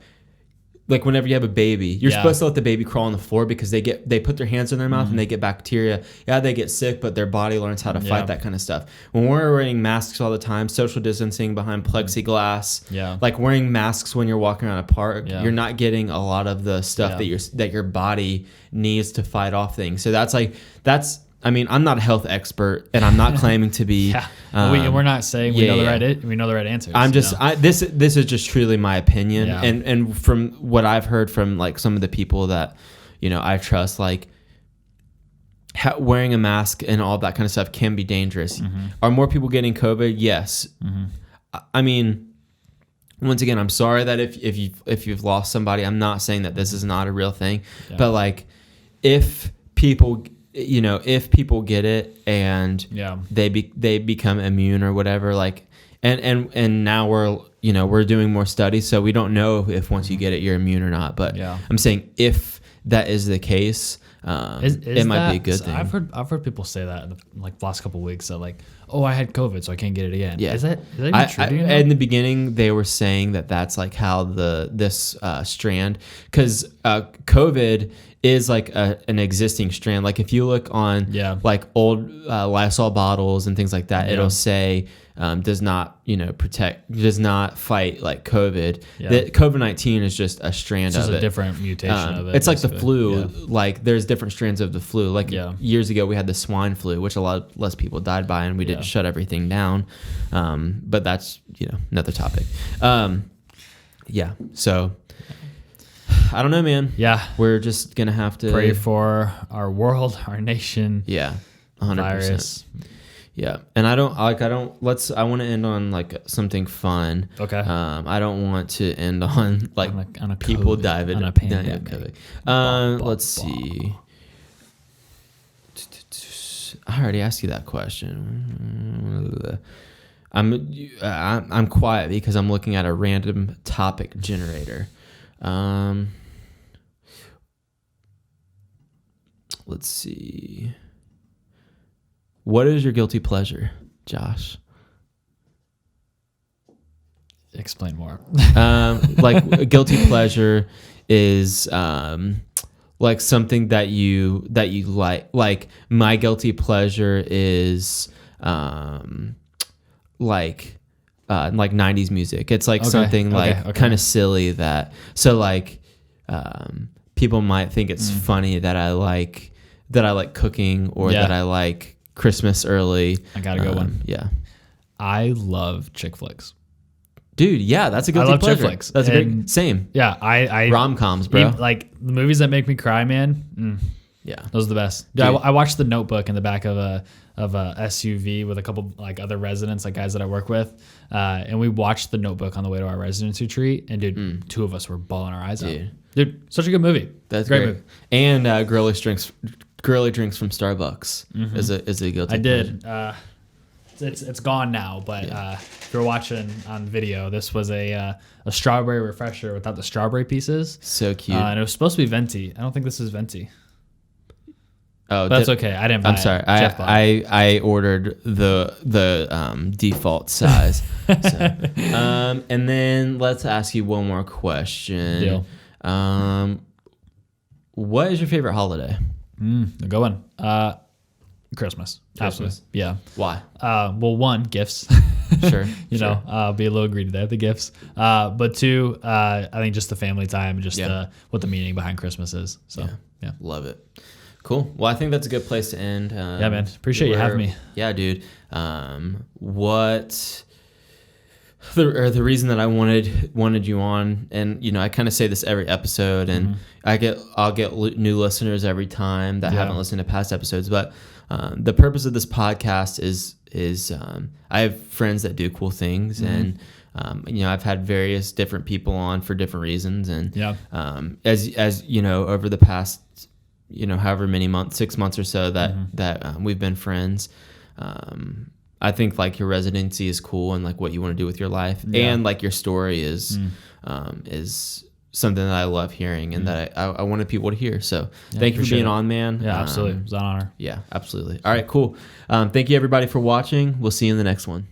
whenever you have a baby, you're Yeah. supposed to let the baby crawl on the floor because they put their hands in their mouth and they get bacteria. Yeah, they get sick, but their body learns how to Yeah. fight that kind of stuff. When we're wearing masks all the time, social distancing behind plexiglass, Yeah. like wearing masks when you're walking around a park, Yeah. you're not getting a lot of the stuff Yeah. that your body needs to fight off things. So that's. I mean, I'm not a health expert, and I'm not claiming to be. Yeah. We're not saying we know yeah. we know the right answers. I'm just this is just truly my opinion, Yeah. and from what I've heard from like some of the people that I trust, like wearing a mask and all that kind of stuff can be dangerous. Are more people getting COVID? Yes. I mean, once again, I'm sorry that if you've lost somebody, I'm not saying that this is not a real thing, Yeah. but like if people get it and Yeah. they become immune or whatever, like and now we're doing more studies, so we don't know if once you get it you're immune or not, but Yeah. I'm saying if that is the case, it might be a good thing. I've heard people say that in the last couple of weeks, that like, oh, I had COVID, so I can't get it again. Yeah. Is that even true? Do you know? In the beginning, they were saying that that's like how this strand, because COVID is like an existing strand. Like if you look on like old Lysol bottles and things like that, it'll say does not fight like COVID. Yeah. That COVID-19 is just a strand It's just of a it. different mutation of it. It's like the basically. flu. Yeah. Like there's different strands of the flu. Like Yeah. years ago we had the swine flu, which a lot less people died by, and we didn't Yeah. shut everything down. But that's another topic. Yeah. So I don't know, man. Yeah. We're just gonna have to Pray for our world, our nation. Yeah. 100%. Virus. Yeah. And I want to end on like something fun. Okay. I don't want to end on like on a people COVID, diving on a dying of pandemic. COVID. Let's see. I already asked you that question. I'm quiet because I'm looking at a random topic generator. Let's see. What is your guilty pleasure, Josh? Explain more. Like a guilty pleasure is like something that you like. Like my guilty pleasure is like 90s music. It's like something like kind of silly like people might think it's funny that I like cooking or that I like Christmas early. I got a good one. Yeah. I love chick flicks. Dude, yeah, that's a guilty love chick pleasure. flicks. That's a great And- same. Yeah, I Rom-coms, bro. like the movies that make me cry, man. Yeah. Those are the best. Yeah, I watched The Notebook in the back of a SUV with a couple like other residents, like guys that I work with, and we watched The Notebook on the way to our residency retreat. And dude, two of us were bawling our eyes out. Dude, such a good movie. That's great great. movie. And girly drinks from Starbucks is a guilty I pleasure. did. it's gone now. But if you're watching on video, this was a strawberry refresher without the strawberry pieces. So cute. And it was supposed to be venti. I don't think this is venti. Oh, but that's okay. I didn't buy it. I'm sorry. Jeff bought it. I ordered the default size. So, and then let's ask you one more question. Deal. What is your favorite holiday? A good one. Christmas. Absolutely. Yeah. Why? Well, one, gifts. Sure. You know, be a little greedy there, the gifts. But two, I think just the family time, just what the meaning behind Christmas is. So, yeah. Love it. Cool. Well, I think that's a good place to end. Yeah, man. Appreciate you having me. Yeah, dude. The reason that I wanted you on, and you know, I kind of say this every episode, and I'll get new listeners every time that haven't listened to past episodes. But the purpose of this podcast is I have friends that do cool things, and you know, I've had various different people on for different reasons, and as you know, over the past, you know, however many months, 6 months or so that we've been friends. I think like your residency is cool, and like what you want to do with your life, and like your story is something that I love hearing, and that I wanted people to hear. So thank you for being on, man. Yeah, absolutely. It was an honor. Yeah, absolutely. All right, cool. Thank you everybody for watching. We'll see you in the next one.